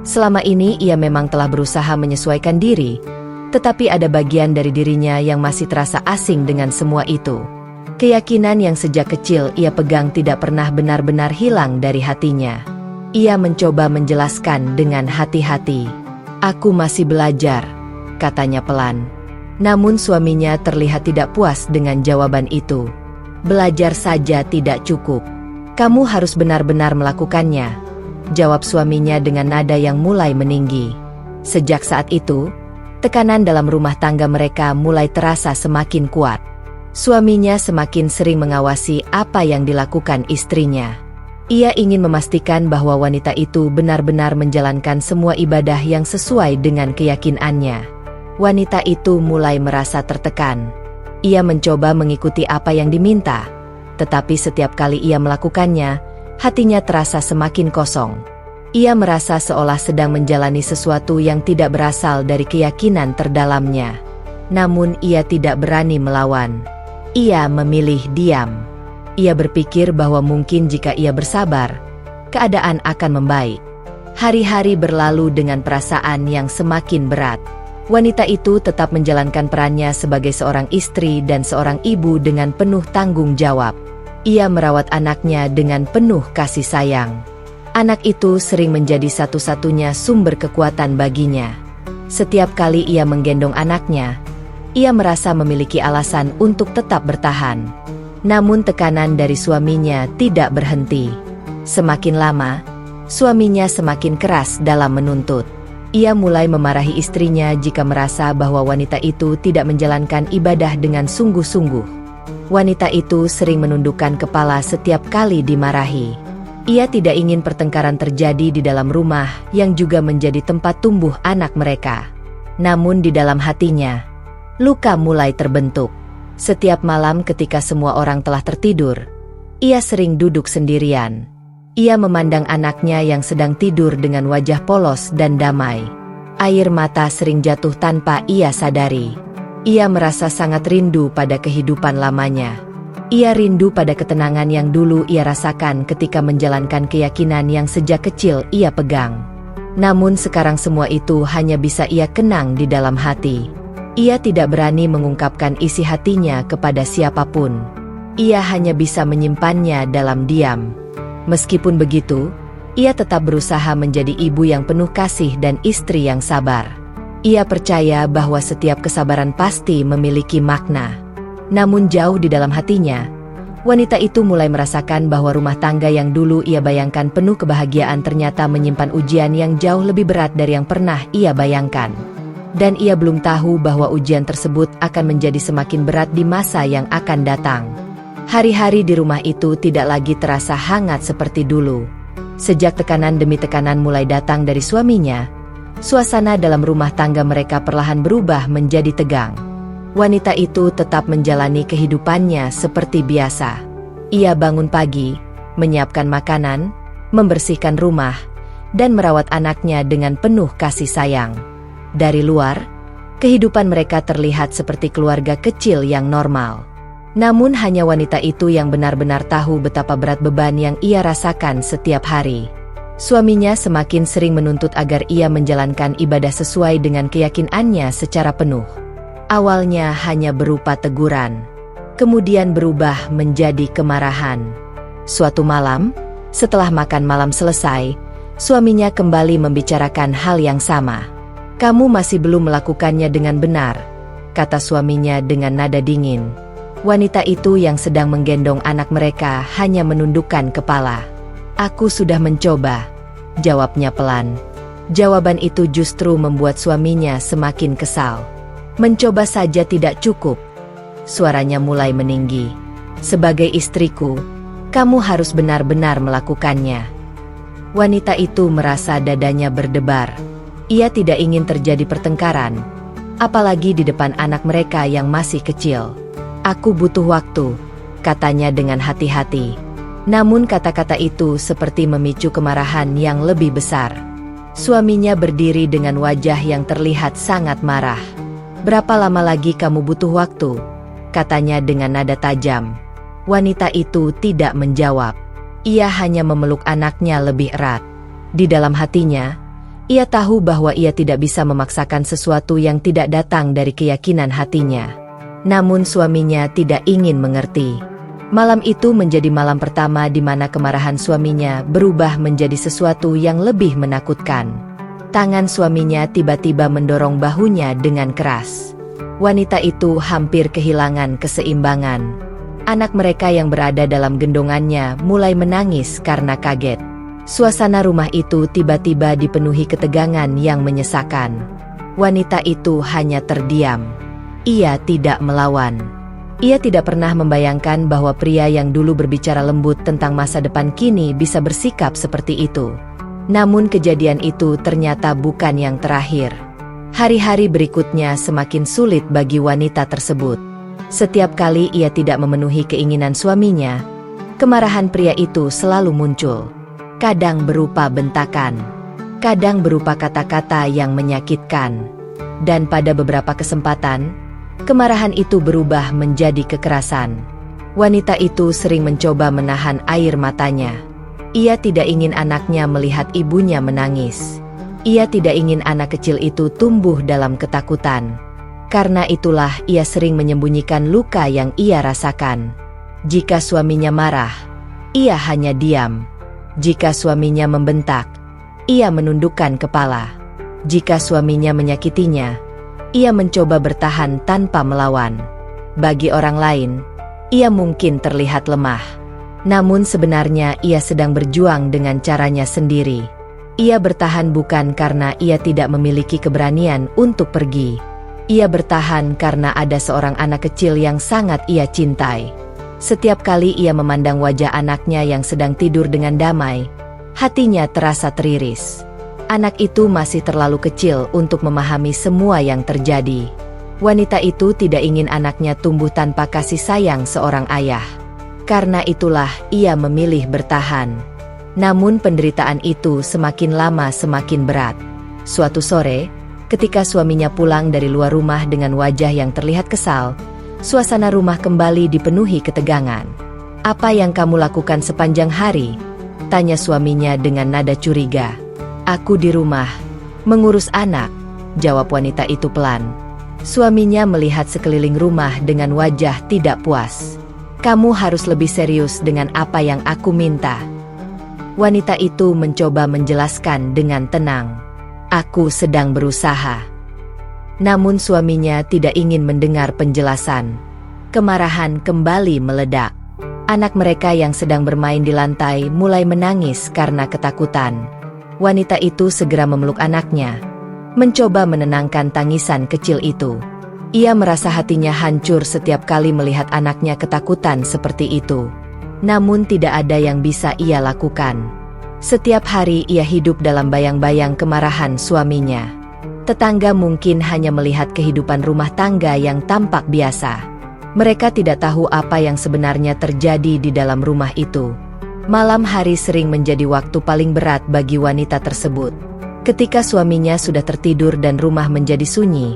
Selama ini ia memang telah berusaha menyesuaikan diri, tetapi ada bagian dari dirinya yang masih terasa asing dengan semua itu. Keyakinan yang sejak kecil ia pegang tidak pernah benar-benar hilang dari hatinya. Ia mencoba menjelaskan dengan hati-hati. Aku masih belajar, katanya pelan. Namun suaminya terlihat tidak puas dengan jawaban itu. Belajar saja tidak cukup. Kamu harus benar-benar melakukannya, jawab suaminya dengan nada yang mulai meninggi. Sejak saat itu, tekanan dalam rumah tangga mereka mulai terasa semakin kuat. Suaminya semakin sering mengawasi apa yang dilakukan istrinya. Ia ingin memastikan bahwa wanita itu benar-benar menjalankan semua ibadah yang sesuai dengan keyakinannya. Wanita itu mulai merasa tertekan. Ia mencoba mengikuti apa yang diminta, tetapi setiap kali ia melakukannya, hatinya terasa semakin kosong. Ia merasa seolah sedang menjalani sesuatu yang tidak berasal dari keyakinan terdalamnya. Namun ia tidak berani melawan. Ia memilih diam. Ia berpikir bahwa mungkin jika ia bersabar, keadaan akan membaik. Hari-hari berlalu dengan perasaan yang semakin berat. Wanita itu tetap menjalankan perannya sebagai seorang istri dan seorang ibu dengan penuh tanggung jawab. Ia merawat anaknya dengan penuh kasih sayang. Anak itu sering menjadi satu-satunya sumber kekuatan baginya. Setiap kali ia menggendong anaknya, ia merasa memiliki alasan untuk tetap bertahan. Namun tekanan dari suaminya tidak berhenti. Semakin lama, suaminya semakin keras dalam menuntut. Ia mulai memarahi istrinya jika merasa bahwa wanita itu tidak menjalankan ibadah dengan sungguh-sungguh. Wanita itu sering menundukkan kepala setiap kali dimarahi. Ia tidak ingin pertengkaran terjadi di dalam rumah yang juga menjadi tempat tumbuh anak mereka. Namun di dalam hatinya, luka mulai terbentuk. Setiap malam ketika semua orang telah tertidur, ia sering duduk sendirian. Ia memandang anaknya yang sedang tidur dengan wajah polos dan damai. Air mata sering jatuh tanpa ia sadari. Ia merasa sangat rindu pada kehidupan lamanya. Ia rindu pada ketenangan yang dulu ia rasakan ketika menjalankan keyakinan yang sejak kecil ia pegang. Namun sekarang semua itu hanya bisa ia kenang di dalam hati. Ia tidak berani mengungkapkan isi hatinya kepada siapapun. Ia hanya bisa menyimpannya dalam diam. Meskipun begitu, ia tetap berusaha menjadi ibu yang penuh kasih dan istri yang sabar. Ia percaya bahwa setiap kesabaran pasti memiliki makna. Namun jauh di dalam hatinya, wanita itu mulai merasakan bahwa rumah tangga yang dulu ia bayangkan penuh kebahagiaan ternyata menyimpan ujian yang jauh lebih berat dari yang pernah ia bayangkan. Dan ia belum tahu bahwa ujian tersebut akan menjadi semakin berat di masa yang akan datang. Hari-hari di rumah itu tidak lagi terasa hangat seperti dulu. Sejak tekanan demi tekanan mulai datang dari suaminya, suasana dalam rumah tangga mereka perlahan berubah menjadi tegang. Wanita itu tetap menjalani kehidupannya seperti biasa. Ia bangun pagi, menyiapkan makanan, membersihkan rumah, dan merawat anaknya dengan penuh kasih sayang. Dari luar, kehidupan mereka terlihat seperti keluarga kecil yang normal. Namun hanya wanita itu yang benar-benar tahu betapa berat beban yang ia rasakan setiap hari. Suaminya semakin sering menuntut agar ia menjalankan ibadah sesuai dengan keyakinannya secara penuh. Awalnya hanya berupa teguran, kemudian berubah menjadi kemarahan. Suatu malam, setelah makan malam selesai, suaminya kembali membicarakan hal yang sama. "Kamu masih belum melakukannya dengan benar," kata suaminya dengan nada dingin. Wanita itu yang sedang menggendong anak mereka hanya menundukkan kepala. "Aku sudah mencoba," jawabnya pelan. Jawaban itu justru membuat suaminya semakin kesal. "Mencoba saja tidak cukup," suaranya mulai meninggi. "Sebagai istriku, kamu harus benar-benar melakukannya." Wanita itu merasa dadanya berdebar. Ia tidak ingin terjadi pertengkaran, apalagi di depan anak mereka yang masih kecil. "Aku butuh waktu," katanya dengan hati-hati. Namun kata-kata itu seperti memicu kemarahan yang lebih besar. Suaminya berdiri dengan wajah yang terlihat sangat marah. "Berapa lama lagi kamu butuh waktu?" katanya dengan nada tajam. Wanita itu tidak menjawab. Ia hanya memeluk anaknya lebih erat. Di dalam hatinya, ia tahu bahwa ia tidak bisa memaksakan sesuatu yang tidak datang dari keyakinan hatinya. Namun suaminya tidak ingin mengerti. Malam itu menjadi malam pertama di mana kemarahan suaminya berubah menjadi sesuatu yang lebih menakutkan. Tangan suaminya tiba-tiba mendorong bahunya dengan keras. Wanita itu hampir kehilangan keseimbangan. Anak mereka yang berada dalam gendongannya mulai menangis karena kaget. Suasana rumah itu tiba-tiba dipenuhi ketegangan yang menyesakan. Wanita itu hanya terdiam. Ia tidak melawan. Ia tidak pernah membayangkan bahwa pria yang dulu berbicara lembut tentang masa depan kini bisa bersikap seperti itu. Namun kejadian itu ternyata bukan yang terakhir. Hari-hari berikutnya semakin sulit bagi wanita tersebut. Setiap kali ia tidak memenuhi keinginan suaminya, kemarahan pria itu selalu muncul. Kadang berupa bentakan, kadang berupa kata-kata yang menyakitkan. Dan pada beberapa kesempatan, kemarahan itu berubah menjadi kekerasan. Wanita itu sering mencoba menahan air matanya. Ia tidak ingin anaknya melihat ibunya menangis. Ia tidak ingin anak kecil itu tumbuh dalam ketakutan. Karena itulah ia sering menyembunyikan luka yang ia rasakan. Jika suaminya marah, ia hanya diam. Jika suaminya membentak, ia menundukkan kepala. Jika suaminya menyakitinya, ia mencoba bertahan tanpa melawan. Bagi orang lain, ia mungkin terlihat lemah. Namun sebenarnya ia sedang berjuang dengan caranya sendiri. Ia bertahan bukan karena ia tidak memiliki keberanian untuk pergi. Ia bertahan karena ada seorang anak kecil yang sangat ia cintai. Setiap kali ia memandang wajah anaknya yang sedang tidur dengan damai, hatinya terasa teriris. Anak itu masih terlalu kecil untuk memahami semua yang terjadi. Wanita itu tidak ingin anaknya tumbuh tanpa kasih sayang seorang ayah. Karena itulah ia memilih bertahan. Namun penderitaan itu semakin lama semakin berat. Suatu sore, ketika suaminya pulang dari luar rumah dengan wajah yang terlihat kesal, suasana rumah kembali dipenuhi ketegangan. "Apa yang kamu lakukan sepanjang hari?" tanya suaminya dengan nada curiga. "Aku di rumah, mengurus anak," jawab wanita itu pelan. Suaminya melihat sekeliling rumah dengan wajah tidak puas. "Kamu harus lebih serius dengan apa yang aku minta." Wanita itu mencoba menjelaskan dengan tenang. "Aku sedang berusaha." Namun suaminya tidak ingin mendengar penjelasan. Kemarahan kembali meledak. Anak mereka yang sedang bermain di lantai mulai menangis karena ketakutan. Wanita itu segera memeluk anaknya, mencoba menenangkan tangisan kecil itu. Ia merasa hatinya hancur setiap kali melihat anaknya ketakutan seperti itu. Namun tidak ada yang bisa ia lakukan. Setiap hari ia hidup dalam bayang-bayang kemarahan suaminya. Tetangga mungkin hanya melihat kehidupan rumah tangga yang tampak biasa. Mereka tidak tahu apa yang sebenarnya terjadi di dalam rumah itu. Malam hari sering menjadi waktu paling berat bagi wanita tersebut. Ketika suaminya sudah tertidur dan rumah menjadi sunyi,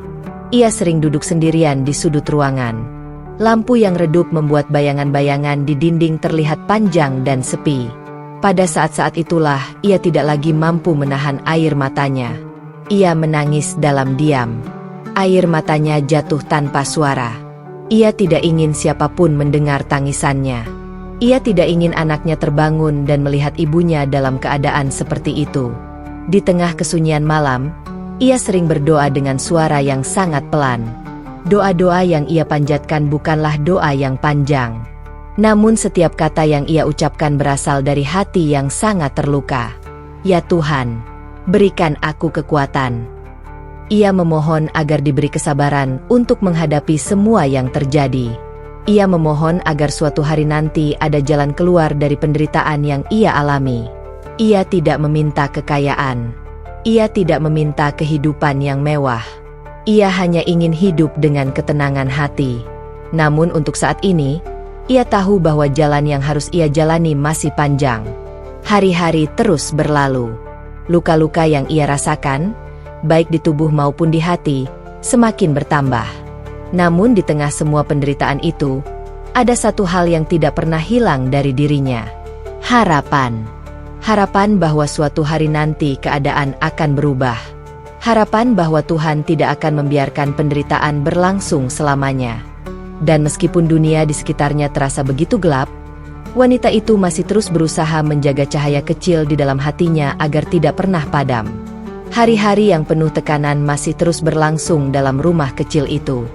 ia sering duduk sendirian di sudut ruangan. Lampu yang redup membuat bayangan-bayangan di dinding terlihat panjang dan sepi. Pada saat-saat itulah ia tidak lagi mampu menahan air matanya. Ia menangis dalam diam. Air matanya jatuh tanpa suara. Ia tidak ingin siapapun mendengar tangisannya. Ia tidak ingin anaknya terbangun dan melihat ibunya dalam keadaan seperti itu. Di tengah kesunyian malam, ia sering berdoa dengan suara yang sangat pelan. Doa-doa yang ia panjatkan bukanlah doa yang panjang. Namun setiap kata yang ia ucapkan berasal dari hati yang sangat terluka. "Ya Tuhan, berikan aku kekuatan." Ia memohon agar diberi kesabaran untuk menghadapi semua yang terjadi. Ia memohon agar suatu hari nanti ada jalan keluar dari penderitaan yang ia alami. Ia tidak meminta kekayaan. Ia tidak meminta kehidupan yang mewah. Ia hanya ingin hidup dengan ketenangan hati. Namun untuk saat ini, ia tahu bahwa jalan yang harus ia jalani masih panjang. Hari-hari terus berlalu. Luka-luka yang ia rasakan, baik di tubuh maupun di hati, semakin bertambah. Namun di tengah semua penderitaan itu, ada satu hal yang tidak pernah hilang dari dirinya. Harapan. Harapan bahwa suatu hari nanti keadaan akan berubah. Harapan bahwa Tuhan tidak akan membiarkan penderitaan berlangsung selamanya. Dan meskipun dunia di sekitarnya terasa begitu gelap, wanita itu masih terus berusaha menjaga cahaya kecil di dalam hatinya agar tidak pernah padam. Hari-hari yang penuh tekanan masih terus berlangsung dalam rumah kecil itu.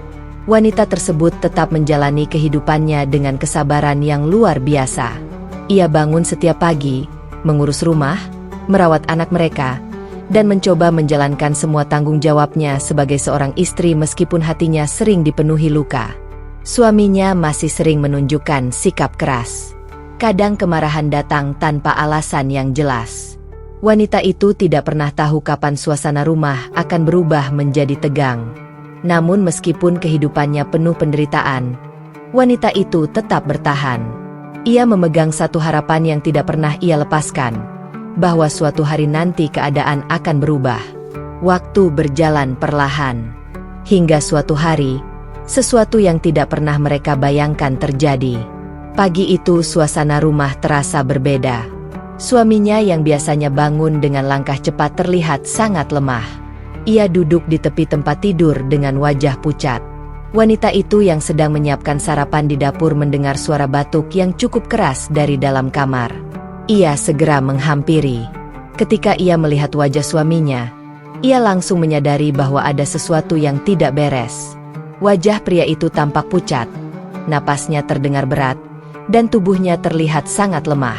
Wanita tersebut tetap menjalani kehidupannya dengan kesabaran yang luar biasa. Ia bangun setiap pagi, mengurus rumah, merawat anak mereka, dan mencoba menjalankan semua tanggung jawabnya sebagai seorang istri meskipun hatinya sering dipenuhi luka. Suaminya masih sering menunjukkan sikap keras. Kadang kemarahan datang tanpa alasan yang jelas. Wanita itu tidak pernah tahu kapan suasana rumah akan berubah menjadi tegang. Namun meskipun kehidupannya penuh penderitaan, wanita itu tetap bertahan. Ia memegang satu harapan yang tidak pernah ia lepaskan, bahwa suatu hari nanti keadaan akan berubah. Waktu berjalan perlahan. Hingga suatu hari, sesuatu yang tidak pernah mereka bayangkan terjadi. Pagi itu suasana rumah terasa berbeda. Suaminya yang biasanya bangun dengan langkah cepat terlihat sangat lemah. Ia duduk di tepi tempat tidur dengan wajah pucat. Wanita itu yang sedang menyiapkan sarapan di dapur mendengar suara batuk yang cukup keras dari dalam kamar. Ia segera menghampiri. Ketika ia melihat wajah suaminya, ia langsung menyadari bahwa ada sesuatu yang tidak beres. Wajah pria itu tampak pucat, napasnya terdengar berat, dan tubuhnya terlihat sangat lemah.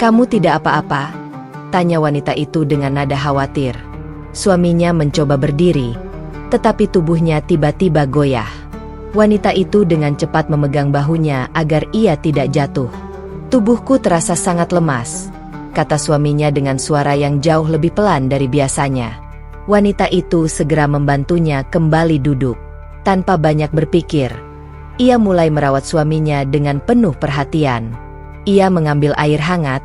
"Kamu tidak apa-apa?" tanya wanita itu dengan nada khawatir. Suaminya mencoba berdiri, tetapi tubuhnya tiba-tiba goyah. Wanita itu dengan cepat memegang bahunya agar ia tidak jatuh. "Tubuhku terasa sangat lemas," kata suaminya dengan suara yang jauh lebih pelan dari biasanya. Wanita itu segera membantunya kembali duduk. Tanpa banyak berpikir, ia mulai merawat suaminya dengan penuh perhatian. Ia mengambil air hangat,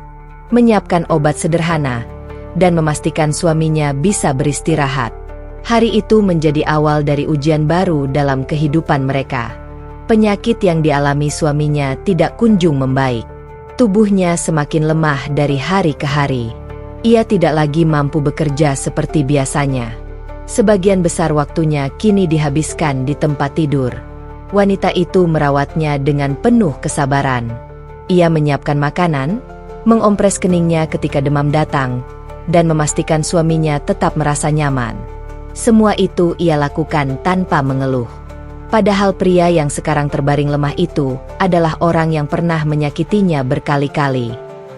menyiapkan obat sederhana, dan memastikan suaminya bisa beristirahat. Hari itu menjadi awal dari ujian baru dalam kehidupan mereka. Penyakit yang dialami suaminya tidak kunjung membaik. Tubuhnya semakin lemah dari hari ke hari. Ia tidak lagi mampu bekerja seperti biasanya. Sebagian besar waktunya kini dihabiskan di tempat tidur. Wanita itu merawatnya dengan penuh kesabaran. Ia menyiapkan makanan, mengompres keningnya ketika demam datang, dan memastikan suaminya tetap merasa nyaman. Semua itu ia lakukan tanpa mengeluh. Padahal pria yang sekarang terbaring lemah itu adalah orang yang pernah menyakitinya berkali-kali.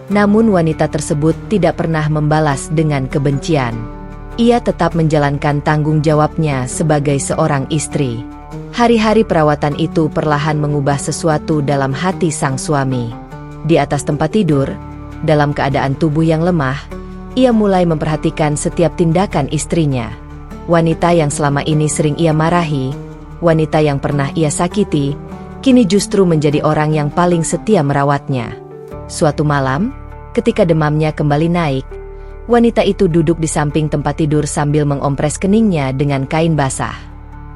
Namun wanita tersebut tidak pernah membalas dengan kebencian. Ia tetap menjalankan tanggung jawabnya sebagai seorang istri. Hari-hari perawatan itu perlahan mengubah sesuatu dalam hati sang suami. Di atas tempat tidur, dalam keadaan tubuh yang lemah, ia mulai memperhatikan setiap tindakan istrinya. Wanita yang selama ini sering ia marahi, wanita yang pernah ia sakiti, kini justru menjadi orang yang paling setia merawatnya. Suatu malam, ketika demamnya kembali naik, wanita itu duduk di samping tempat tidur sambil mengompres keningnya dengan kain basah.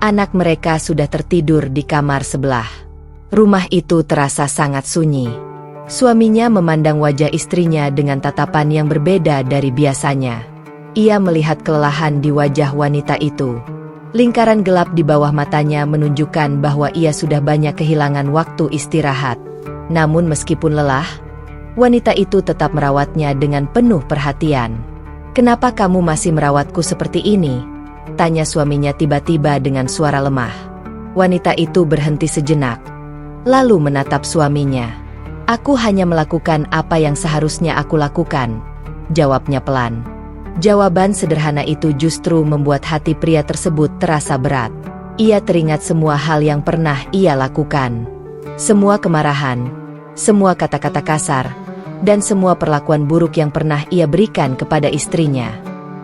Anak mereka sudah tertidur di kamar sebelah. Rumah itu terasa sangat sunyi. Suaminya memandang wajah istrinya dengan tatapan yang berbeda dari biasanya. Ia melihat kelelahan di wajah wanita itu. Lingkaran gelap di bawah matanya menunjukkan bahwa ia sudah banyak kehilangan waktu istirahat. Namun meskipun lelah, wanita itu tetap merawatnya dengan penuh perhatian. "Kenapa kamu masih merawatku seperti ini?" tanya suaminya tiba-tiba dengan suara lemah. Wanita itu berhenti sejenak, lalu menatap suaminya. "Aku hanya melakukan apa yang seharusnya aku lakukan," jawabnya pelan. Jawaban sederhana itu justru membuat hati pria tersebut terasa berat. Ia teringat semua hal yang pernah ia lakukan. Semua kemarahan, semua kata-kata kasar, dan semua perlakuan buruk yang pernah ia berikan kepada istrinya.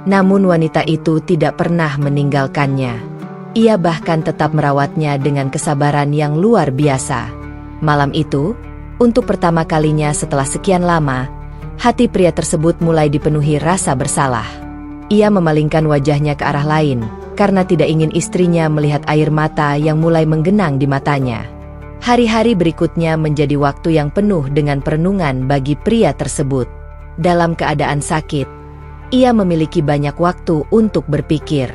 Namun wanita itu tidak pernah meninggalkannya. Ia bahkan tetap merawatnya dengan kesabaran yang luar biasa. Malam itu, untuk pertama kalinya setelah sekian lama, hati pria tersebut mulai dipenuhi rasa bersalah. Ia memalingkan wajahnya ke arah lain, karena tidak ingin istrinya melihat air mata yang mulai menggenang di matanya. Hari-hari berikutnya menjadi waktu yang penuh dengan perenungan bagi pria tersebut. Dalam keadaan sakit, ia memiliki banyak waktu untuk berpikir.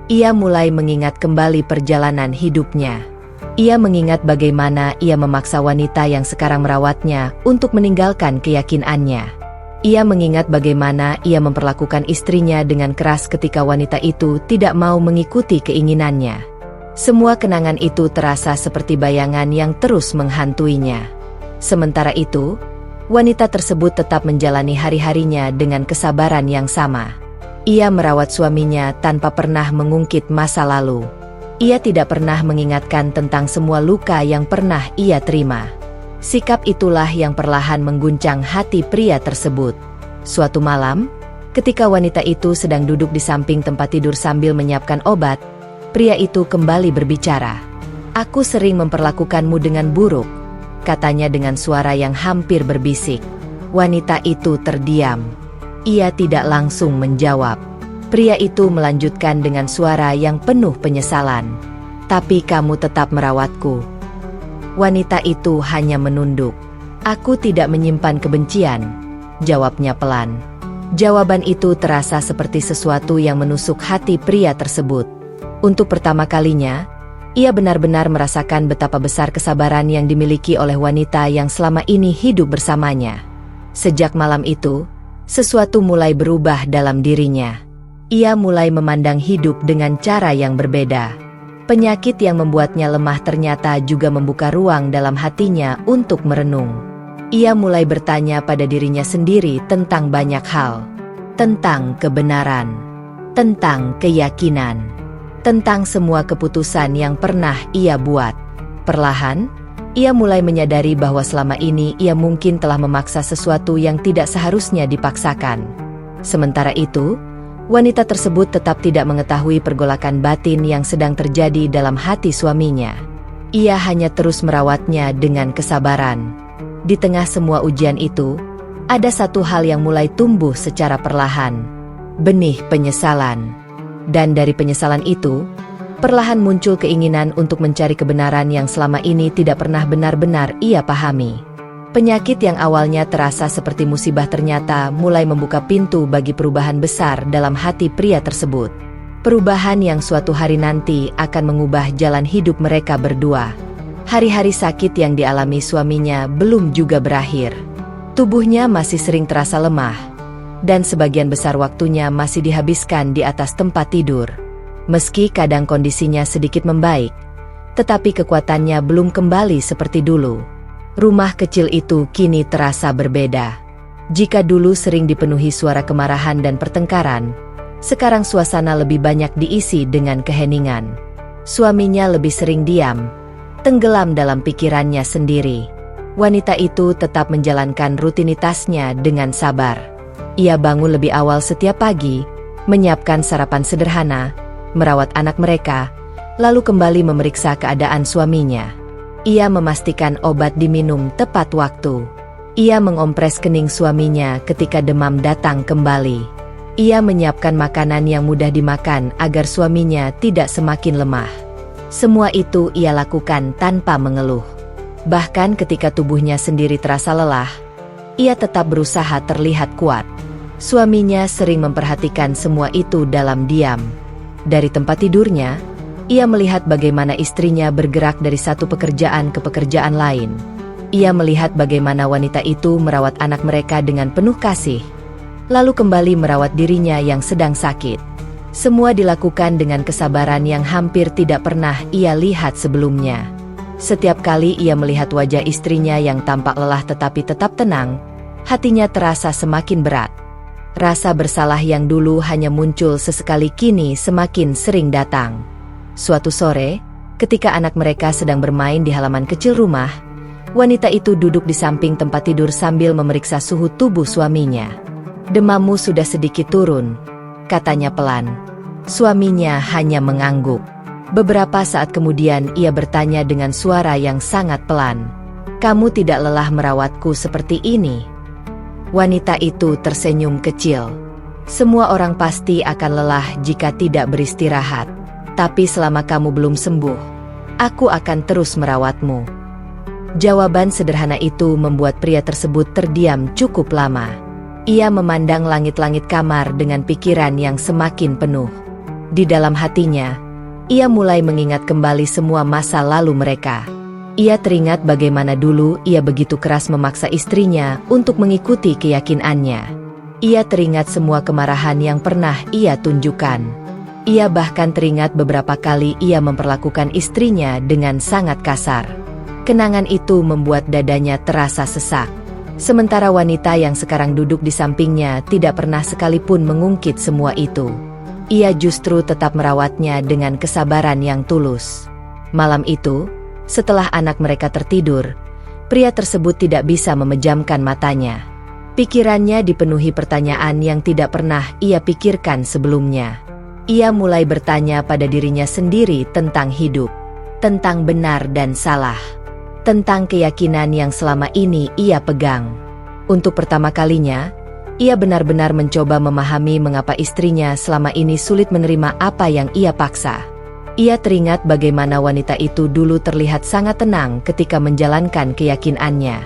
Ia mulai mengingat kembali perjalanan hidupnya. Ia mengingat bagaimana ia memaksa wanita yang sekarang merawatnya untuk meninggalkan keyakinannya. Ia mengingat bagaimana ia memperlakukan istrinya dengan keras ketika wanita itu tidak mau mengikuti keinginannya. Semua kenangan itu terasa seperti bayangan yang terus menghantuinya. Sementara itu, wanita tersebut tetap menjalani hari-harinya dengan kesabaran yang sama. Ia merawat suaminya tanpa pernah mengungkit masa lalu. Ia tidak pernah mengingatkan tentang semua luka yang pernah ia terima. Sikap itulah yang perlahan mengguncang hati pria tersebut. Suatu malam, ketika wanita itu sedang duduk di samping tempat tidur sambil menyiapkan obat, pria itu kembali berbicara. "Aku sering memperlakukanmu dengan buruk," katanya dengan suara yang hampir berbisik. Wanita itu terdiam. Ia tidak langsung menjawab. Pria itu melanjutkan dengan suara yang penuh penyesalan. "Tapi kamu tetap merawatku." Wanita itu hanya menunduk. "Aku tidak menyimpan kebencian," jawabnya pelan. Jawaban itu terasa seperti sesuatu yang menusuk hati pria tersebut. Untuk pertama kalinya, ia benar-benar merasakan betapa besar kesabaran yang dimiliki oleh wanita yang selama ini hidup bersamanya. Sejak malam itu, sesuatu mulai berubah dalam dirinya. Ia mulai memandang hidup dengan cara yang berbeda. Penyakit yang membuatnya lemah ternyata juga membuka ruang dalam hatinya untuk merenung. Ia mulai bertanya pada dirinya sendiri tentang banyak hal. Tentang kebenaran, tentang keyakinan, tentang semua keputusan yang pernah ia buat. Perlahan, ia mulai menyadari bahwa selama ini ia mungkin telah memaksa sesuatu yang tidak seharusnya dipaksakan. Sementara itu, wanita tersebut tetap tidak mengetahui pergolakan batin yang sedang terjadi dalam hati suaminya. Ia hanya terus merawatnya dengan kesabaran. Di tengah semua ujian itu, ada satu hal yang mulai tumbuh secara perlahan. Benih penyesalan. Dan dari penyesalan itu, perlahan muncul keinginan untuk mencari kebenaran yang selama ini tidak pernah benar-benar ia pahami. Penyakit yang awalnya terasa seperti musibah ternyata mulai membuka pintu bagi perubahan besar dalam hati pria tersebut. Perubahan yang suatu hari nanti akan mengubah jalan hidup mereka berdua. Hari-hari sakit yang dialami suaminya belum juga berakhir. Tubuhnya masih sering terasa lemah, dan sebagian besar waktunya masih dihabiskan di atas tempat tidur. Meski kadang kondisinya sedikit membaik, tetapi kekuatannya belum kembali seperti dulu. Rumah kecil itu kini terasa berbeda. Jika dulu sering dipenuhi suara kemarahan dan pertengkaran, sekarang suasana lebih banyak diisi dengan keheningan. Suaminya lebih sering diam, tenggelam dalam pikirannya sendiri. Wanita itu tetap menjalankan rutinitasnya dengan sabar. Ia bangun lebih awal setiap pagi, menyiapkan sarapan sederhana, merawat anak mereka, lalu kembali memeriksa keadaan suaminya. Ia memastikan obat diminum tepat waktu. Ia mengompres kening suaminya ketika demam datang kembali. Ia menyiapkan makanan yang mudah dimakan agar suaminya tidak semakin lemah. Semua itu ia lakukan tanpa mengeluh. Bahkan ketika tubuhnya sendiri terasa lelah, ia tetap berusaha terlihat kuat. Suaminya sering memperhatikan semua itu dalam diam. Dari tempat tidurnya, ia melihat bagaimana istrinya bergerak dari satu pekerjaan ke pekerjaan lain. Ia melihat bagaimana wanita itu merawat anak mereka dengan penuh kasih, lalu kembali merawat dirinya yang sedang sakit. Semua dilakukan dengan kesabaran yang hampir tidak pernah ia lihat sebelumnya. Setiap kali ia melihat wajah istrinya yang tampak lelah tetapi tetap tenang, hatinya terasa semakin berat. Rasa bersalah yang dulu hanya muncul sesekali kini semakin sering datang. Suatu sore, ketika anak mereka sedang bermain di halaman kecil rumah, wanita itu duduk di samping tempat tidur sambil memeriksa suhu tubuh suaminya. "Demammu sudah sedikit turun," katanya pelan. Suaminya hanya mengangguk. Beberapa saat kemudian ia bertanya dengan suara yang sangat pelan, "Kamu tidak lelah merawatku seperti ini?" Wanita itu tersenyum kecil. "Semua orang pasti akan lelah jika tidak beristirahat. Tapi selama kamu belum sembuh, aku akan terus merawatmu." Jawaban sederhana itu membuat pria tersebut terdiam cukup lama. Ia memandang langit-langit kamar dengan pikiran yang semakin penuh. Di dalam hatinya, ia mulai mengingat kembali semua masa lalu mereka. Ia teringat bagaimana dulu ia begitu keras memaksa istrinya untuk mengikuti keyakinannya. Ia teringat semua kemarahan yang pernah ia tunjukkan. Ia bahkan teringat beberapa kali ia memperlakukan istrinya dengan sangat kasar. Kenangan itu membuat dadanya terasa sesak. Sementara wanita yang sekarang duduk di sampingnya tidak pernah sekalipun mengungkit semua itu. Ia justru tetap merawatnya dengan kesabaran yang tulus. Malam itu, setelah anak mereka tertidur, pria tersebut tidak bisa memejamkan matanya. Pikirannya dipenuhi pertanyaan yang tidak pernah ia pikirkan sebelumnya. Ia mulai bertanya pada dirinya sendiri tentang hidup, tentang benar dan salah, tentang keyakinan yang selama ini ia pegang. Untuk pertama kalinya, ia benar-benar mencoba memahami mengapa istrinya selama ini sulit menerima apa yang ia paksa. Ia teringat bagaimana wanita itu dulu terlihat sangat tenang ketika menjalankan keyakinannya.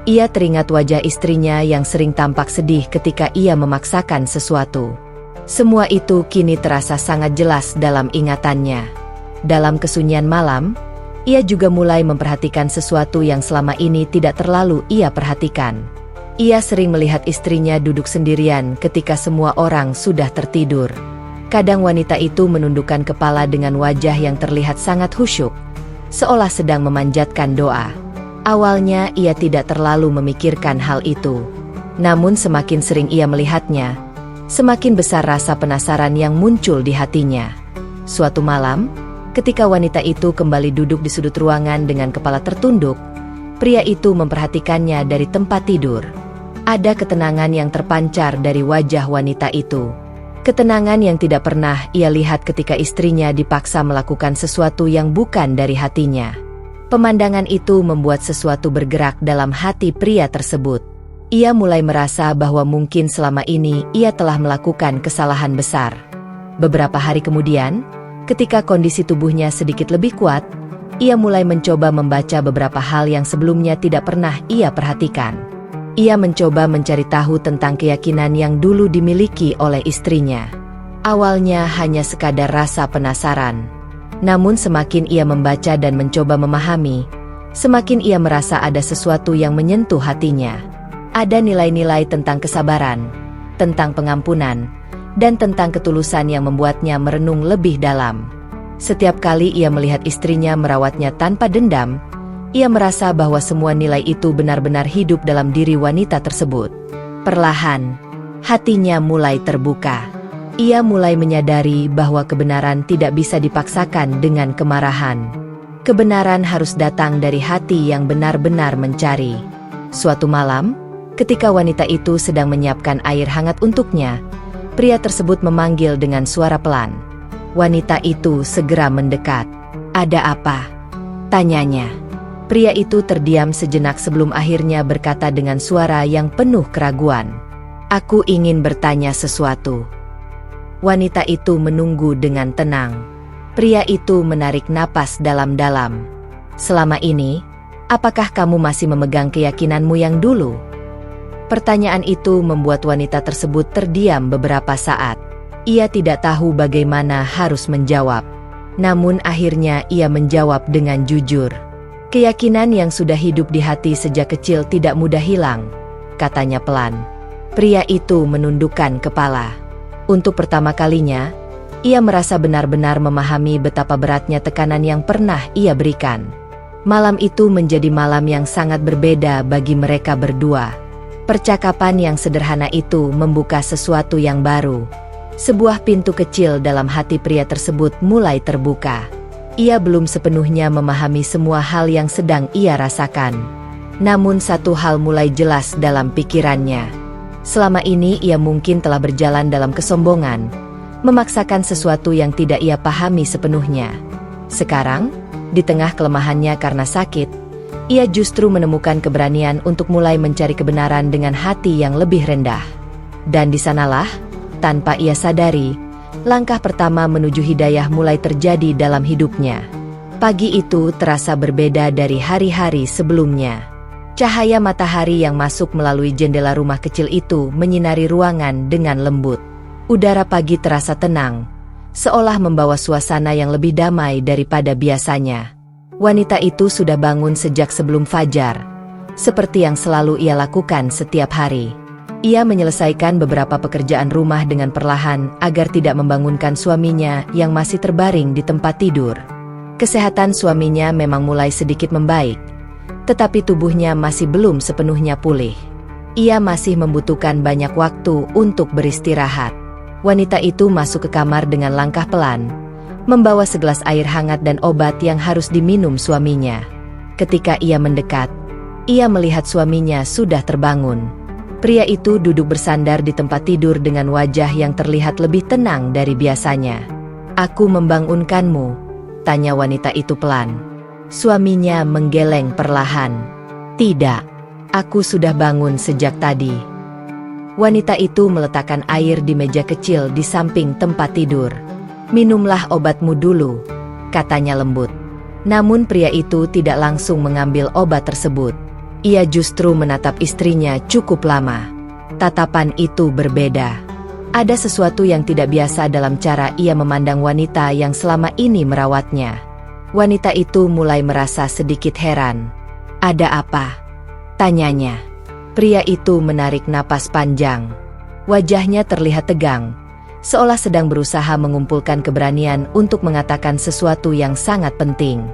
Ia teringat wajah istrinya yang sering tampak sedih ketika ia memaksakan sesuatu. Semua itu kini terasa sangat jelas dalam ingatannya. Dalam kesunyian malam, ia juga mulai memperhatikan sesuatu yang selama ini tidak terlalu ia perhatikan. Ia sering melihat istrinya duduk sendirian ketika semua orang sudah tertidur. Kadang wanita itu menundukkan kepala dengan wajah yang terlihat sangat khusyuk, seolah sedang memanjatkan doa. Awalnya ia tidak terlalu memikirkan hal itu. Namun semakin sering ia melihatnya, semakin besar rasa penasaran yang muncul di hatinya. Suatu malam, ketika wanita itu kembali duduk di sudut ruangan dengan kepala tertunduk, pria itu memperhatikannya dari tempat tidur. Ada ketenangan yang terpancar dari wajah wanita itu. Ketenangan yang tidak pernah ia lihat ketika istrinya dipaksa melakukan sesuatu yang bukan dari hatinya. Pemandangan itu membuat sesuatu bergerak dalam hati pria tersebut. Ia mulai merasa bahwa mungkin selama ini ia telah melakukan kesalahan besar. Beberapa hari kemudian, ketika kondisi tubuhnya sedikit lebih kuat, ia mulai mencoba membaca beberapa hal yang sebelumnya tidak pernah ia perhatikan. Ia mencoba mencari tahu tentang keyakinan yang dulu dimiliki oleh istrinya. Awalnya hanya sekadar rasa penasaran. Namun semakin ia membaca dan mencoba memahami, semakin ia merasa ada sesuatu yang menyentuh hatinya. Ada nilai-nilai tentang kesabaran, tentang pengampunan, dan tentang ketulusan yang membuatnya merenung lebih dalam. Setiap kali ia melihat istrinya merawatnya tanpa dendam, ia merasa bahwa semua nilai itu benar-benar hidup dalam diri wanita tersebut. Perlahan, hatinya mulai terbuka. Ia mulai menyadari bahwa kebenaran tidak bisa dipaksakan dengan kemarahan. Kebenaran harus datang dari hati yang benar-benar mencari. Suatu malam, ketika wanita itu sedang menyiapkan air hangat untuknya, pria tersebut memanggil dengan suara pelan. Wanita itu segera mendekat. "Ada apa?" tanyanya. Pria itu terdiam sejenak sebelum akhirnya berkata dengan suara yang penuh keraguan, "Aku ingin bertanya sesuatu." Wanita itu menunggu dengan tenang. Pria itu menarik napas dalam-dalam. "Selama ini, apakah kamu masih memegang keyakinanmu yang dulu?" Pertanyaan itu membuat wanita tersebut terdiam beberapa saat. Ia tidak tahu bagaimana harus menjawab. Namun akhirnya ia menjawab dengan jujur. "Keyakinan yang sudah hidup di hati sejak kecil tidak mudah hilang," katanya pelan. Pria itu menundukkan kepala. Untuk pertama kalinya, ia merasa benar-benar memahami betapa beratnya tekanan yang pernah ia berikan. Malam itu menjadi malam yang sangat berbeda bagi mereka berdua. Percakapan yang sederhana itu membuka sesuatu yang baru. Sebuah pintu kecil dalam hati pria tersebut mulai terbuka. Ia belum sepenuhnya memahami semua hal yang sedang ia rasakan. Namun satu hal mulai jelas dalam pikirannya. Selama ini ia mungkin telah berjalan dalam kesombongan, memaksakan sesuatu yang tidak ia pahami sepenuhnya. Sekarang, di tengah kelemahannya karena sakit, ia justru menemukan keberanian untuk mulai mencari kebenaran dengan hati yang lebih rendah. Dan di sanalah, tanpa ia sadari, langkah pertama menuju hidayah mulai terjadi dalam hidupnya. Pagi itu terasa berbeda dari hari-hari sebelumnya. Cahaya matahari yang masuk melalui jendela rumah kecil itu menyinari ruangan dengan lembut. Udara pagi terasa tenang, seolah membawa suasana yang lebih damai daripada biasanya. Wanita itu sudah bangun sejak sebelum fajar, seperti yang selalu ia lakukan setiap hari. Ia menyelesaikan beberapa pekerjaan rumah dengan perlahan agar tidak membangunkan suaminya yang masih terbaring di tempat tidur. Kesehatan suaminya memang mulai sedikit membaik, tetapi tubuhnya masih belum sepenuhnya pulih. Ia masih membutuhkan banyak waktu untuk beristirahat. Wanita itu masuk ke kamar dengan langkah pelan, membawa segelas air hangat dan obat yang harus diminum suaminya. Ketika ia mendekat, ia melihat suaminya sudah terbangun. Pria itu duduk bersandar di tempat tidur dengan wajah yang terlihat lebih tenang dari biasanya. "Aku membangunkanmu?" tanya wanita itu pelan. Suaminya menggeleng perlahan. "Tidak, aku sudah bangun sejak tadi." Wanita itu meletakkan air di meja kecil di samping tempat tidur. "Minumlah obatmu dulu," katanya lembut. Namun pria itu tidak langsung mengambil obat tersebut. Ia justru menatap istrinya cukup lama. Tatapan itu berbeda. Ada sesuatu yang tidak biasa dalam cara ia memandang wanita yang selama ini merawatnya. Wanita itu mulai merasa sedikit heran. "Ada apa?" tanyanya. Pria itu menarik napas panjang. Wajahnya terlihat tegang, seolah sedang berusaha mengumpulkan keberanian untuk mengatakan sesuatu yang sangat penting.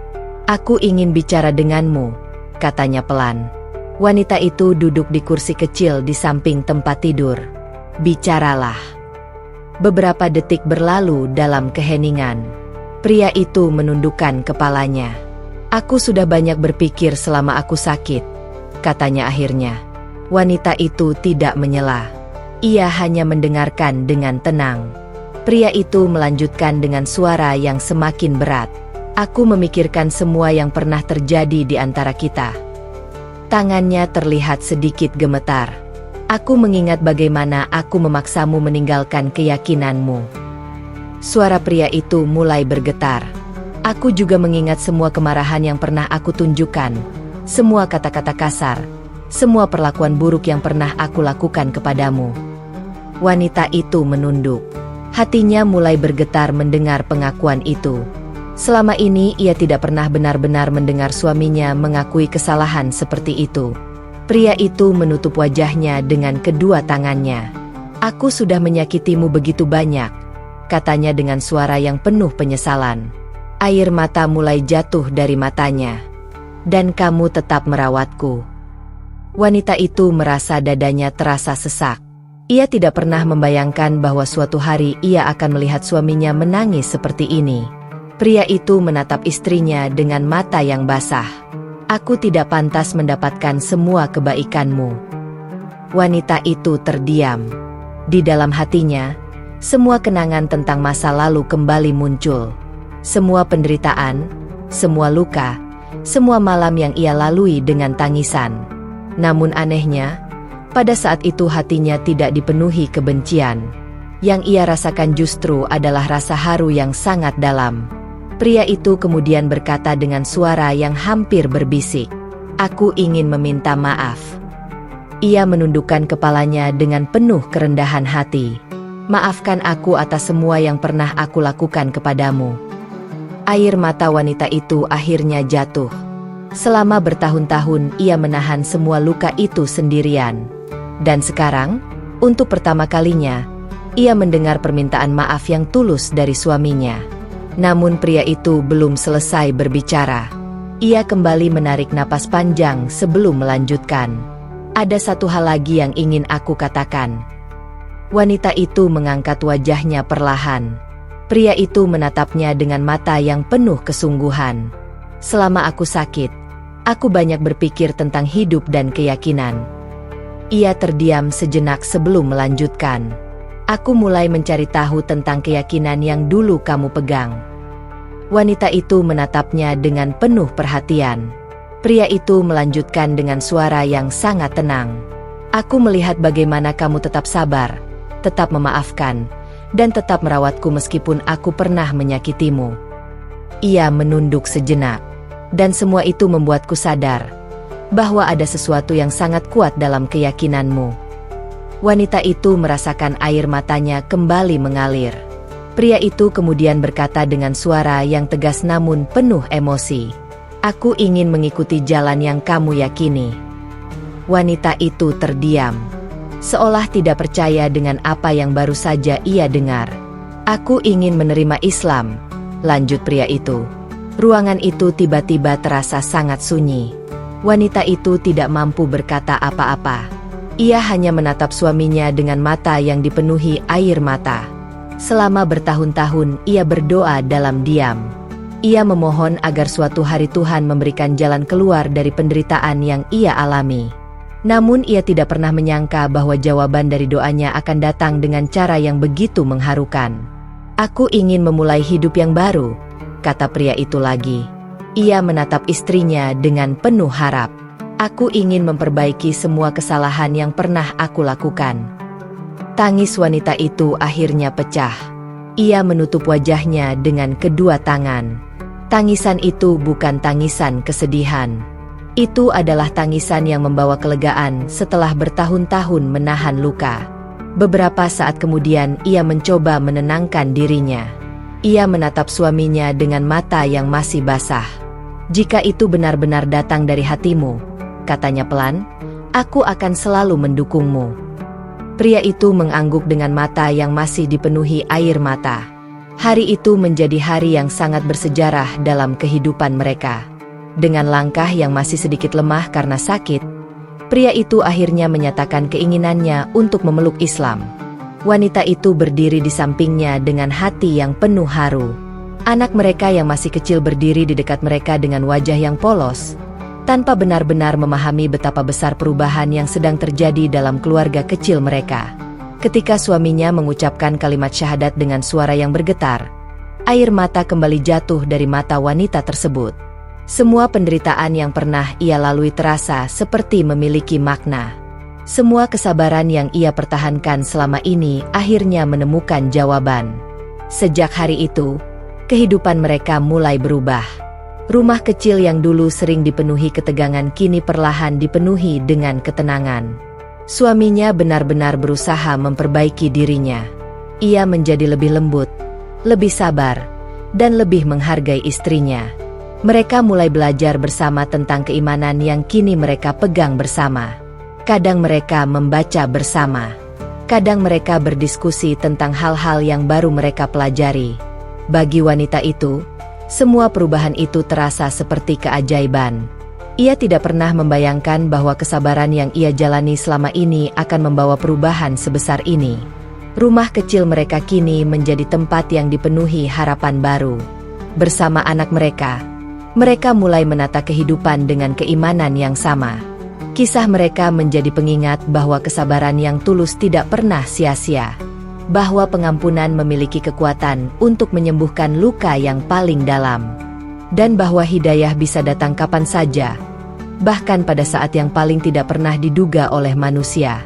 "Aku ingin bicara denganmu," katanya pelan. Wanita itu duduk di kursi kecil di samping tempat tidur. "Bicaralah." Beberapa detik berlalu dalam keheningan. Pria itu menundukkan kepalanya. "Aku sudah banyak berpikir selama aku sakit," katanya akhirnya. Wanita itu tidak menyela. Ia hanya mendengarkan dengan tenang. Pria itu melanjutkan dengan suara yang semakin berat. "Aku memikirkan semua yang pernah terjadi di antara kita." Tangannya terlihat sedikit gemetar. "Aku mengingat bagaimana aku memaksamu meninggalkan keyakinanmu." Suara pria itu mulai bergetar. "Aku juga mengingat semua kemarahan yang pernah aku tunjukkan, semua kata-kata kasar, semua perlakuan buruk yang pernah aku lakukan kepadamu." Wanita itu menunduk. Hatinya mulai bergetar mendengar pengakuan itu. Selama ini ia tidak pernah benar-benar mendengar suaminya mengakui kesalahan seperti itu. Pria itu menutup wajahnya dengan kedua tangannya. "Aku sudah menyakitimu begitu banyak," katanya dengan suara yang penuh penyesalan. Air mata mulai jatuh dari matanya. "Dan kamu tetap merawatku." Wanita itu merasa dadanya terasa sesak. Ia tidak pernah membayangkan bahwa suatu hari ia akan melihat suaminya menangis seperti ini. Pria itu menatap istrinya dengan mata yang basah. "Aku tidak pantas mendapatkan semua kebaikanmu." Wanita itu terdiam. Di dalam hatinya, semua kenangan tentang masa lalu kembali muncul. Semua penderitaan, semua luka, semua malam yang ia lalui dengan tangisan. Namun anehnya, pada saat itu hatinya tidak dipenuhi kebencian. Yang ia rasakan justru adalah rasa haru yang sangat dalam. Pria itu kemudian berkata dengan suara yang hampir berbisik, "Aku ingin meminta maaf." Ia menundukkan kepalanya dengan penuh kerendahan hati. "Maafkan aku atas semua yang pernah aku lakukan kepadamu." Air mata wanita itu akhirnya jatuh. Selama bertahun-tahun ia menahan semua luka itu sendirian. Dan sekarang, untuk pertama kalinya, ia mendengar permintaan maaf yang tulus dari suaminya. Namun pria itu belum selesai berbicara. Ia kembali menarik napas panjang sebelum melanjutkan. "Ada satu hal lagi yang ingin aku katakan." Wanita itu mengangkat wajahnya perlahan. Pria itu menatapnya dengan mata yang penuh kesungguhan. "Selama aku sakit, aku banyak berpikir tentang hidup dan keyakinan." Ia terdiam sejenak sebelum melanjutkan. "Aku mulai mencari tahu tentang keyakinan yang dulu kamu pegang." Wanita itu menatapnya dengan penuh perhatian. Pria itu melanjutkan dengan suara yang sangat tenang. "Aku melihat bagaimana kamu tetap sabar, tetap memaafkan, dan tetap merawatku meskipun aku pernah menyakitimu." Ia menunduk sejenak. "Dan semua itu membuatku sadar bahwa ada sesuatu yang sangat kuat dalam keyakinanmu." Wanita itu merasakan air matanya kembali mengalir. Pria itu kemudian berkata dengan suara yang tegas namun penuh emosi, Aku ingin mengikuti jalan yang kamu yakini. Wanita itu terdiam, seolah tidak percaya dengan apa yang baru saja ia dengar. Aku ingin menerima Islam, lanjut pria itu. Ruangan itu tiba-tiba terasa sangat sunyi. Wanita itu tidak mampu berkata apa-apa. Ia hanya menatap suaminya dengan mata yang dipenuhi air mata. Selama bertahun-tahun ia berdoa dalam diam. Ia memohon agar suatu hari Tuhan memberikan jalan keluar dari penderitaan yang ia alami. Namun ia tidak pernah menyangka bahwa jawaban dari doanya akan datang dengan cara yang begitu mengharukan. Aku ingin memulai hidup yang baru, kata pria itu lagi. Ia menatap istrinya dengan penuh harap. Aku ingin memperbaiki semua kesalahan yang pernah aku lakukan. Tangis wanita itu akhirnya pecah. Ia menutup wajahnya dengan kedua tangan. Tangisan itu bukan tangisan kesedihan. Itu adalah tangisan yang membawa kelegaan setelah bertahun-tahun menahan luka. Beberapa saat kemudian ia mencoba menenangkan dirinya. Ia menatap suaminya dengan mata yang masih basah. Jika itu benar-benar datang dari hatimu, katanya pelan, aku akan selalu mendukungmu. Pria itu mengangguk dengan mata yang masih dipenuhi air mata. Hari itu menjadi hari yang sangat bersejarah dalam kehidupan mereka. Dengan langkah yang masih sedikit lemah karena sakit, pria itu akhirnya menyatakan keinginannya untuk memeluk Islam. Wanita itu berdiri di sampingnya dengan hati yang penuh haru. Anak mereka yang masih kecil berdiri di dekat mereka dengan wajah yang polos, tanpa benar-benar memahami betapa besar perubahan yang sedang terjadi dalam keluarga kecil mereka. Ketika suaminya mengucapkan kalimat syahadat dengan suara yang bergetar, air mata kembali jatuh dari mata wanita tersebut. Semua penderitaan yang pernah ia lalui terasa seperti memiliki makna. Semua kesabaran yang ia pertahankan selama ini akhirnya menemukan jawaban. Sejak hari itu, kehidupan mereka mulai berubah. Rumah kecil yang dulu sering dipenuhi ketegangan kini perlahan dipenuhi dengan ketenangan. Suaminya benar-benar berusaha memperbaiki dirinya. Ia menjadi lebih lembut, lebih sabar, dan lebih menghargai istrinya. Mereka mulai belajar bersama tentang keimanan yang kini mereka pegang bersama. Kadang mereka membaca bersama. Kadang mereka berdiskusi tentang hal-hal yang baru mereka pelajari. Bagi wanita itu, semua perubahan itu terasa seperti keajaiban. Ia tidak pernah membayangkan bahwa kesabaran yang ia jalani selama ini akan membawa perubahan sebesar ini. Rumah kecil mereka kini menjadi tempat yang dipenuhi harapan baru. Bersama anak mereka, mereka mulai menata kehidupan dengan keimanan yang sama. Kisah mereka menjadi pengingat bahwa kesabaran yang tulus tidak pernah sia-sia. Bahwa pengampunan memiliki kekuatan untuk menyembuhkan luka yang paling dalam. Dan bahwa hidayah bisa datang kapan saja, bahkan pada saat yang paling tidak pernah diduga oleh manusia.